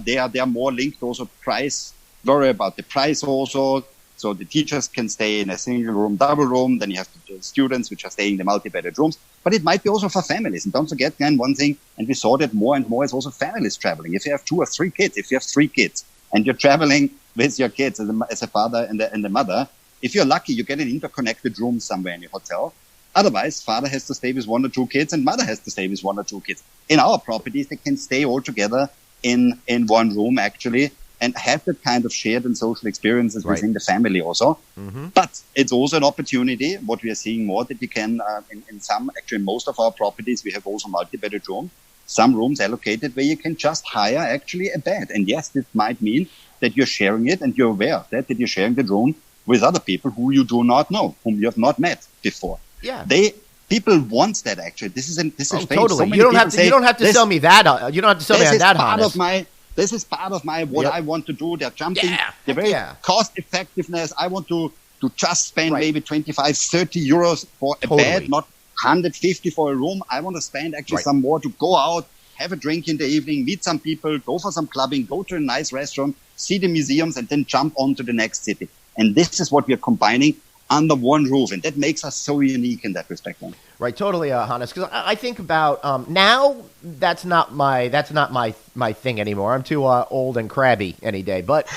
they are more linked also price. Worry about the price also. So the teachers can stay in a single room, double room. Then you have the students which are staying in the multi-bedded rooms. But it might be also for families. And don't forget, again, one thing, and we saw that more and more, is also families traveling. If you have 2 or 3 kids, and you're traveling with your kids as a father and the mother, if you're lucky, you get an interconnected room somewhere in your hotel. Otherwise, father has to stay with 1 or 2 kids and mother has to stay with 1 or 2 kids. In our properties, they can stay all together in one room, actually, and have that kind of shared and social experiences within the family also. Mm-hmm. But it's also an opportunity, what we are seeing more, that you can, in most of our properties, we have also multi-bedded rooms, some rooms allocated where you can just hire actually a bed. And yes, this might mean that you're sharing it and you're aware of that you're sharing the room with other people who you do not know, whom you have not met before. Yeah. People want that actually. This is totally. You don't have to sell me that. You don't have to sell me on that, Hannes. This is part of what I want to do. They're jumping. The very cost effectiveness. I want to just spend maybe 25, 30 euros for a bed, not 150 for a room. I want to spend actually some more to go out, have a drink in the evening, meet some people, go for some clubbing, go to a nice restaurant, see the museums, and then jump on to the next city. And this is what we are combining under one roof, and that makes us so unique in that respect. Right, totally, Hannes. Because I think about now, that's not my thing anymore. I'm too old and crabby any day. But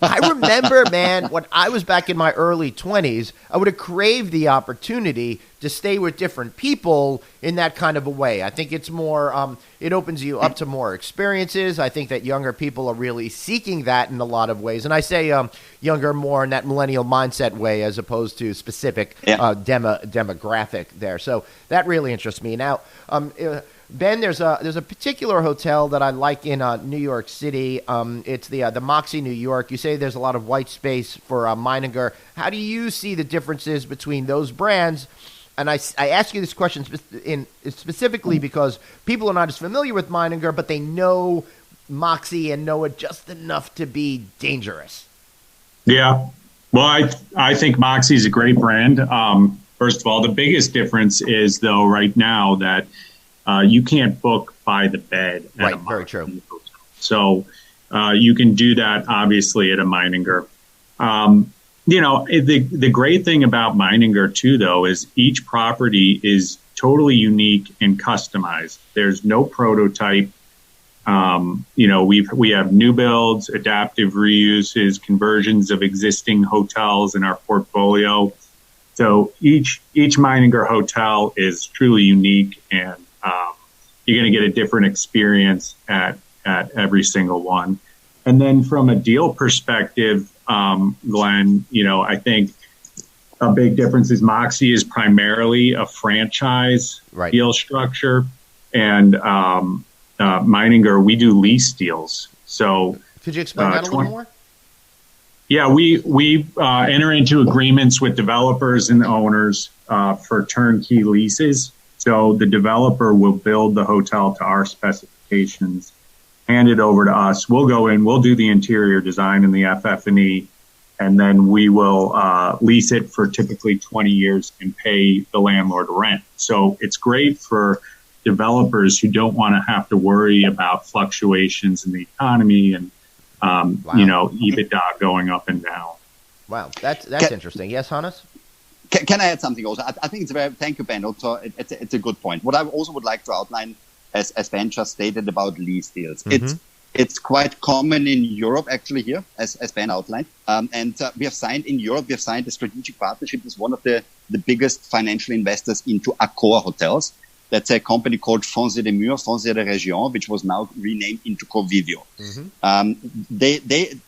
I remember, man, when I was back in my early 20s, I would have craved the opportunity to stay with different people in that kind of a way. I think it's more, it opens you up to more experiences. I think that younger people are really seeking that in a lot of ways. And I say younger more in that millennial mindset way as opposed to specific demographic there. So that really interests me. Now, Ben, there's a particular hotel that I like in New York City. It's the Moxie, New York. You say there's a lot of white space for Meininger. How do you see the differences between those brands? And I ask you this question specifically because people are not as familiar with Meininger, but they know Moxie and know it just enough to be dangerous. Yeah. Well, I think Moxie is a great brand. First of all, the biggest difference is, though, right now that you can't book by the bed. Right, very true. So you can do that, obviously, at a Meininger. The great thing about Meininger, too, though, is each property is totally unique and customized. There's no prototype. We have new builds, adaptive reuses, conversions of existing hotels in our portfolio. So each Meininger hotel is truly unique, and you're going to get a different experience at every single one. And then from a deal perspective, Glenn, I think a big difference is Moxie is primarily a franchise deal structure, and Meininger, we do lease deals. So could you explain that a little more? Yeah, we enter into agreements with developers and owners for turnkey leases. So the developer will build the hotel to our specifications, hand it over to us. We'll go in, we'll do the interior design and the FF&E, and then we will lease it for typically 20 years and pay the landlord rent. So it's great for developers who don't want to have to worry about fluctuations in the economy and EBITDA going up and down. Wow, that's interesting. Yes, Hannes? Can I add something also? I think thank you, Ben. Also, it's a good point. What I also would like to outline, as Ben just stated about lease deals, it's quite common in Europe actually here, as Ben outlined. We have signed a strategic partnership with one of the biggest financial investors into Accor hotels. That's a company called Foncier des Murs, Foncier de Région, which was now renamed into Covivio.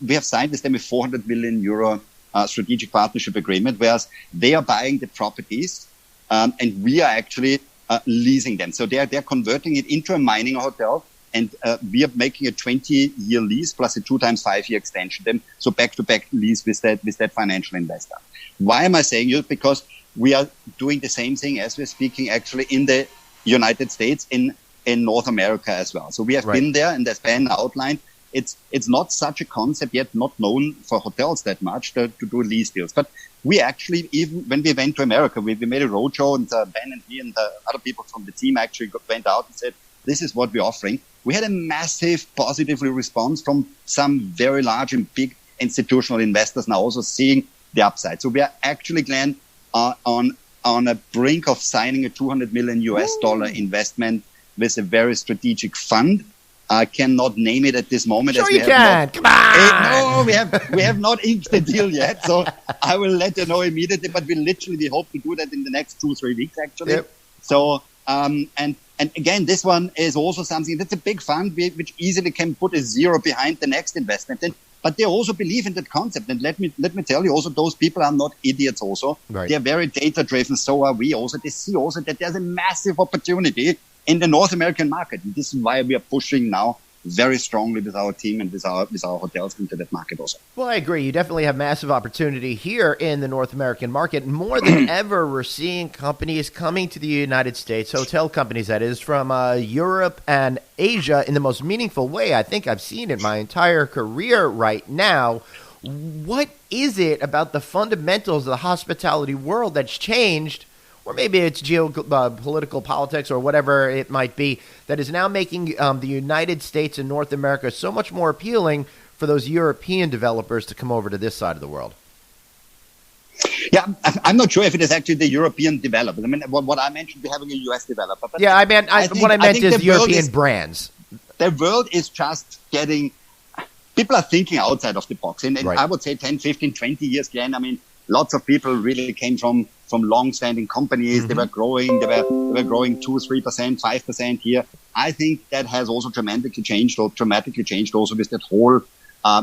We have signed with them a 400 million euro strategic partnership agreement, whereas they are buying the properties and we are actually leasing them. So they're converting it into a Meininger hotel, and we are making a 20-year lease plus a 2 times 5-year extension. Then so back-to-back lease with that financial investor. Why am I saying it? Because we are doing the same thing as we're speaking actually in the United States, in North America as well. So we have been there, and as Ben outlined, it's not such a concept yet, not known for hotels that much to do lease deals. But we actually, even when we went to America, we made a roadshow, and Ben and me and the other people from the team actually went out and said, this is what we're offering. We had a massive positive response from some very large and big institutional investors now also seeing the upside. So we are actually, Glenn, on a brink of signing a $200 million US investment with a very strategic fund. I cannot name it at this moment. Sure, you can. Come on. No, we have not inked the deal yet. So I will let you know immediately. But we hope to do that in the next 2-3 weeks, actually. Yep. So and again, this one is also something that's a big fund which easily can put a zero behind the next investment. But they also believe in that concept. And let me tell you also, those people are not idiots also. Right. They're very data driven. So are we also. They see also that there's a massive opportunity in the North American market. And this is why we are pushing now very strongly with our team and with our hotels into that market also. Well, I agree. You definitely have massive opportunity here in the North American market. More than ever, we're seeing companies coming to the United States, hotel companies, that is, from Europe and Asia in the most meaningful way I think I've seen in my entire career right now. What is it about the fundamentals of the hospitality world that's changed, or maybe it's geopolitical politics or whatever it might be, that is now making the United States and North America so much more appealing for those European developers to come over to this side of the world? Yeah, I'm not sure if it is actually the European developers. I mean, what I mentioned, we're having a US developer. But yeah, what I meant is European brands. The world is just getting... People are thinking outside of the box. And I would say 10, 15, 20 years, Glenn, I mean, lots of people really came from long-standing companies. They were growing. They were growing 2, 3%, 5% here. I think that has also dramatically changed also with that whole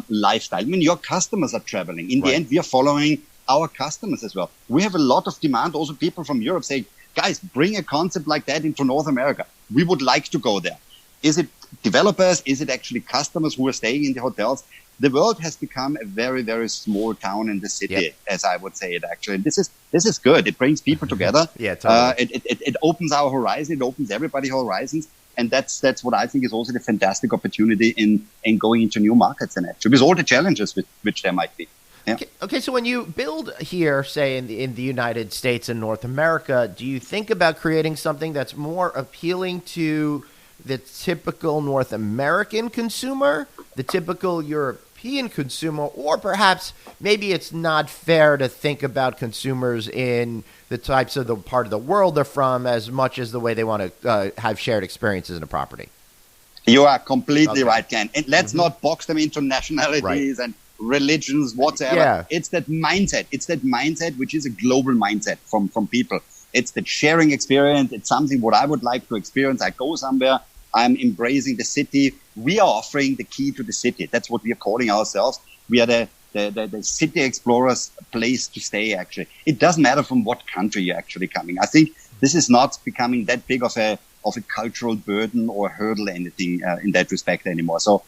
lifestyle. I mean, your customers are traveling. In the end, we are following our customers as well. We have a lot of demand. Also, people from Europe say, guys, bring a concept like that into North America. We would like to go there. Is it developers? Is it actually customers who are staying in the hotels? The world has become a very, very small town in the city, as I would say it actually. This is good. It brings people together. Yeah, totally. It opens our horizon. It opens everybody's horizons. And that's what I think is also the fantastic opportunity in going into new markets and actually with all the challenges which there might be. Yeah. Okay, so when you build here, say in the United States and North America, do you think about creating something that's more appealing to the typical North American consumer, the typical European consumer, or perhaps maybe it's not fair to think about consumers in the types of the part of the world they're from as much as the way they want to have shared experiences in a property? You are completely right, Ken. And let's not box them into nationalities and religions whatsoever. Yeah. It's that mindset. It's that mindset which is a global mindset from people. It's the sharing experience. It's something what I would like to experience. I go somewhere. I'm embracing the city. We are offering the key to the city. That's what we are calling ourselves. We are the city explorers place to stay, actually. It doesn't matter from what country you're actually coming. I think this is not becoming that big of a cultural burden or hurdle anything in that respect anymore. So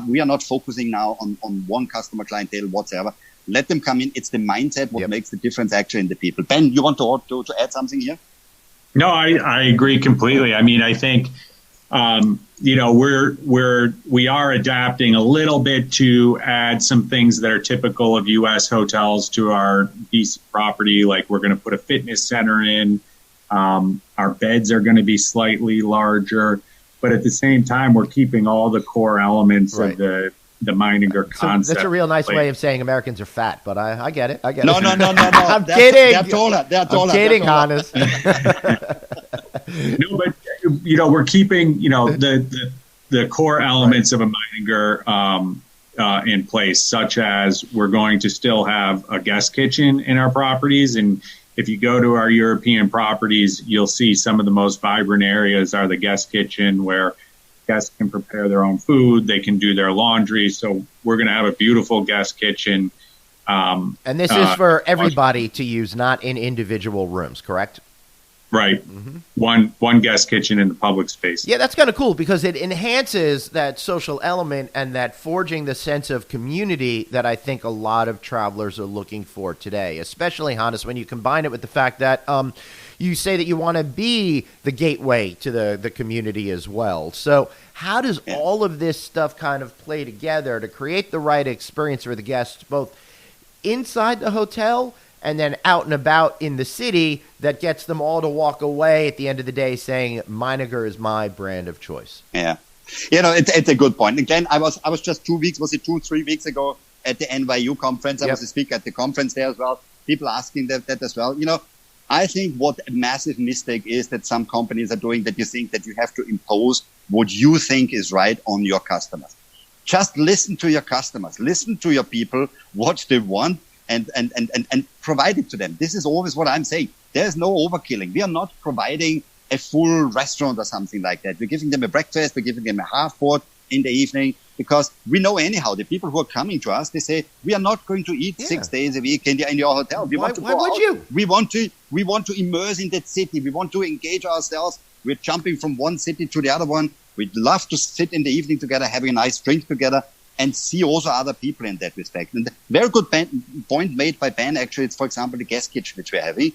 we are not focusing now on one customer clientele whatsoever. Let them come in. It's the mindset what makes the difference actually in the people. Ben, you want to add something here? No, I agree completely. I mean, I think we are adapting a little bit to add some things that are typical of U.S. hotels to our piece of property. Like we're going to put a fitness center in. Our beds are going to be slightly larger, but at the same time, we're keeping all the core elements of the Meininger concept. So that's a real nice way of saying Americans are fat, but I get it. No. I'm kidding. They're taller. I'm kidding, Hannes. No, but we're keeping the core elements of a Meininger in place, such as we're going to still have a guest kitchen in our properties, and if you go to our European properties, you'll see some of the most vibrant areas are the guest kitchen, where guests can prepare their own food. They can do their laundry. So we're going to have a beautiful guest kitchen. And this is for everybody to use, not in individual rooms, correct? Right. Mm-hmm. One guest kitchen in the public space. Yeah, that's kind of cool because it enhances that social element and that forging the sense of community that I think a lot of travelers are looking for today, especially, Hannes, when you combine it with the fact that you say that you want to be the gateway to the community as well. So how does all of this stuff kind of play together to create the right experience for the guests, both inside the hotel and then out and about in the city, that gets them all to walk away at the end of the day saying, Meininger is my brand of choice? Yeah. It's a good point. Again, I was just 3 weeks ago at the NYU conference. I was a speaker at the conference there as well. People asking that as well. I think what a massive mistake is that some companies are doing, that you think that you have to impose what you think is right on your customers. Just listen to your customers, listen to your people, what they want, and provide it to them. This is always what I'm saying. There's no overkilling. We are not providing a full restaurant or something like that. We're giving them a breakfast. We're giving them a half board in the evening, because we know anyhow the people who are coming to us, they say, we are not going to eat 6 days a week in your hotel. We want to go out. We want to immerse in that city. We want to engage ourselves. We're jumping from one city to the other one. We'd love to sit in the evening together, having a nice drink together, and see also other people in that respect. And very good point made by Ben, actually. It's, for example, the guest kitchen which we're having.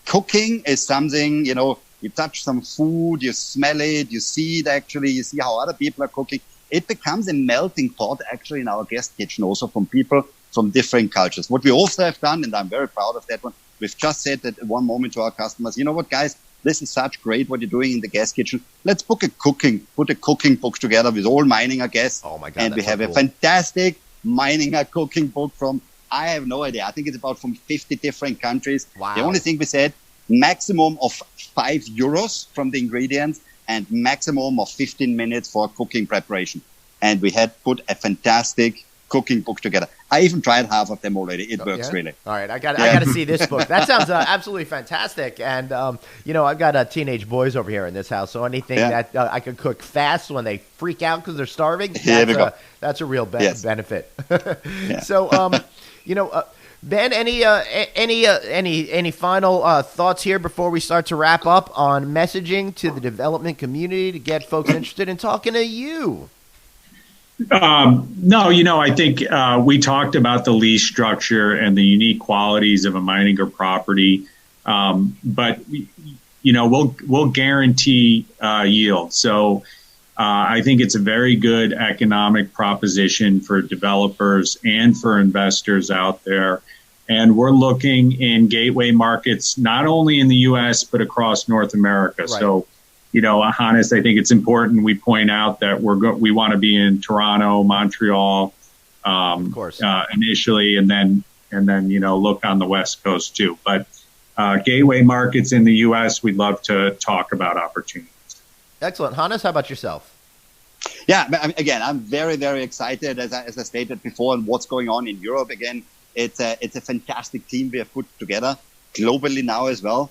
Cooking is something, you touch some food, you smell it, you see it actually, you see how other people are cooking. It becomes a melting pot actually in our guest kitchen also from people from different cultures. What we also have done, and I'm very proud of that one, we've just said that at one moment to our customers, you know what, guys, this is such great what you're doing in the guest kitchen. Let's put a cooking book together with all Meininger guests. Oh my God, and we have a fantastic Meininger cooking book from, I have no idea, I think it's about from 50 different countries. Wow. The only thing we said, maximum of €5 from the ingredients and maximum of 15 minutes for cooking preparation. And we had put a fantastic cooking book together. I even tried half of them already. It works really. All right, I got to see this book. That sounds absolutely fantastic. And I've got teenage boys over here in this house, so anything that I could cook fast when they freak out because they're starving, that's a real benefit. So, Ben, any final thoughts here before we start to wrap up on messaging to the development community to get folks interested in talking to you? No, I think we talked about the lease structure and the unique qualities of a Meininger property, but we'll guarantee yield. So I think it's a very good economic proposition for developers and for investors out there. And we're looking in gateway markets, not only in the U.S., but across North America. Right. So, Hannes, I think it's important we point out that we want to be in Toronto, Montreal, of course, initially, and then look on the West Coast too. But gateway markets in the U.S., we'd love to talk about opportunities. Excellent. Hannes, how about yourself? Yeah, again, I'm very, very excited, as I stated before, on what's going on in Europe. Again, it's a fantastic team we have put together globally now as well.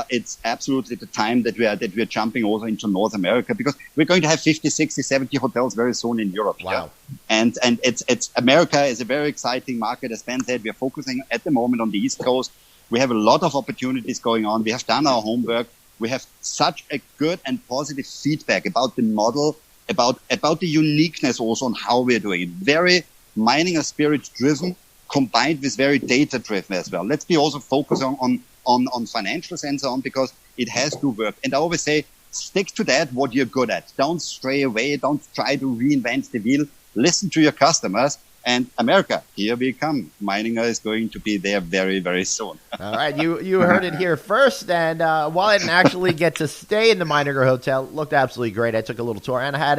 It's absolutely the time that we are jumping also into North America, because we're going to have 50, 60, 70 hotels very soon in Europe. Wow. And it's America is a very exciting market. As Ben said, we are focusing at the moment on the East Coast. We have a lot of opportunities going on. We have done our homework. We have such a good and positive feedback about the model, about the uniqueness also on how we're doing it. Very Meininger spirit driven, combined with very data driven as well. Let's be also focused on financials and so on, because it has to work. And I always say, stick to that, what you're good at. Don't stray away. Don't try to reinvent the wheel. Listen to your customers. And America, here we come. Meininger is going to be there very, very soon. All right. You heard it here first. And while I didn't actually get to stay in the Meininger Hotel, it looked absolutely great. I took a little tour and I had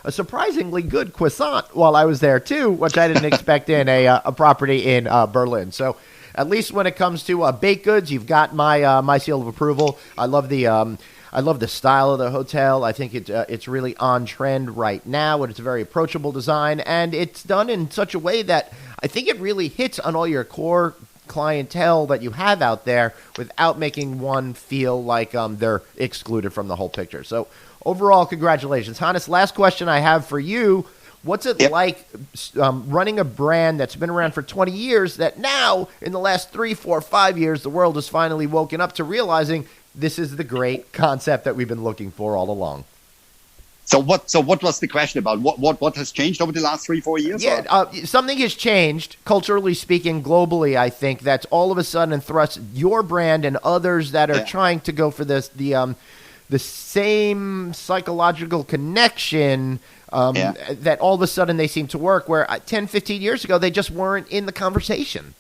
a surprisingly good croissant while I was there, too, which I didn't expect in a property in Berlin. So at least when it comes to baked goods, you've got my seal of approval. I love the style of the hotel. I think it's really on trend right now, and it's a very approachable design, and it's done in such a way that I think it really hits on all your core clientele that you have out there without making one feel like they're excluded from the whole picture. So overall, congratulations. Hannes, last question I have for you. What's it like running a brand that's been around for 20 years that now, in the last 3, 4, 5 years, the world has finally woken up to realizing this is the great concept that we've been looking for all along? So what was the question about? What has changed over the last 3, 4 years? Yeah, something has changed, culturally speaking, globally, I think, that's all of a sudden thrust your brand and others that are trying to go for this, the same psychological connection that all of a sudden they seem to work, where 10, 15 years ago, they just weren't in the conversation.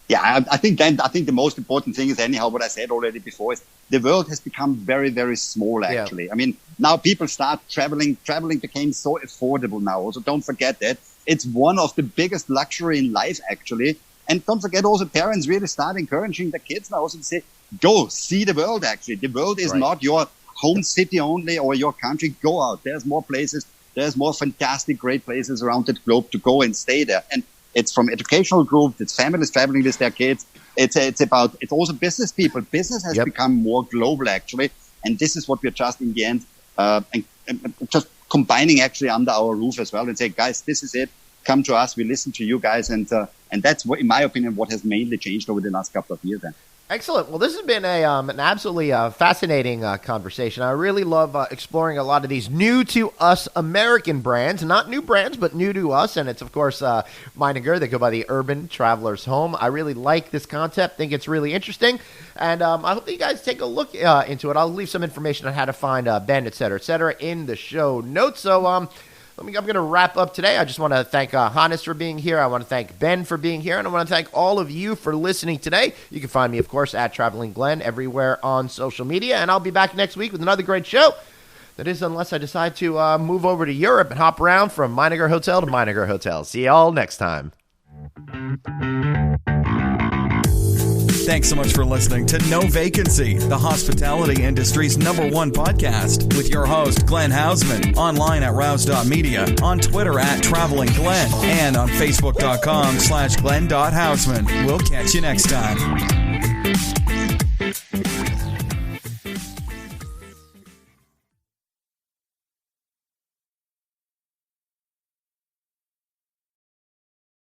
Yeah, I think the most important thing is, anyhow, what I said already before, is the world has become very, very small, actually. I mean, now people start traveling. Traveling became so affordable now. Also, don't forget that. It's one of the biggest luxury in life, actually. And don't forget, also, parents really start encouraging the kids now also to say, go see the world, actually. The world is not your home city only or your country. Go out. There's more places. There's more fantastic, great places around the globe to go and stay there. And it's from educational groups, it's families traveling with their kids. It's also business people. Business has become more global, actually. And this is what we're just in the end, and just combining actually under our roof as well, and say, guys, this is it. Come to us. We listen to you guys. And that's what, in my opinion, what has mainly changed over the last couple of years then. Excellent. Well, this has been an absolutely fascinating conversation. I really love exploring a lot of these new to us American brands, not new brands, but new to us. And it's, of course, Meininger. They go by the Urban Traveler's Home. I really like this concept. Think it's really interesting. And I hope that you guys take a look into it. I'll leave some information on how to find Ben, et cetera, in the show notes. So, I'm going to wrap up today. I just want to thank Hannes for being here. I want to thank Ben for being here. And I want to thank all of you for listening today. You can find me, of course, at Traveling Glenn everywhere on social media. And I'll be back next week with another great show. That is, unless I decide to move over to Europe and hop around from MEININGER Hotel to MEININGER Hotel. See you all next time. Thanks so much for listening to No Vacancy, the hospitality industry's #1 podcast, with your host, Glenn Hausman, online at rouse.media, on Twitter at Traveling Glenn, and on Facebook.com/Glenn.Hausman. We'll catch you next time.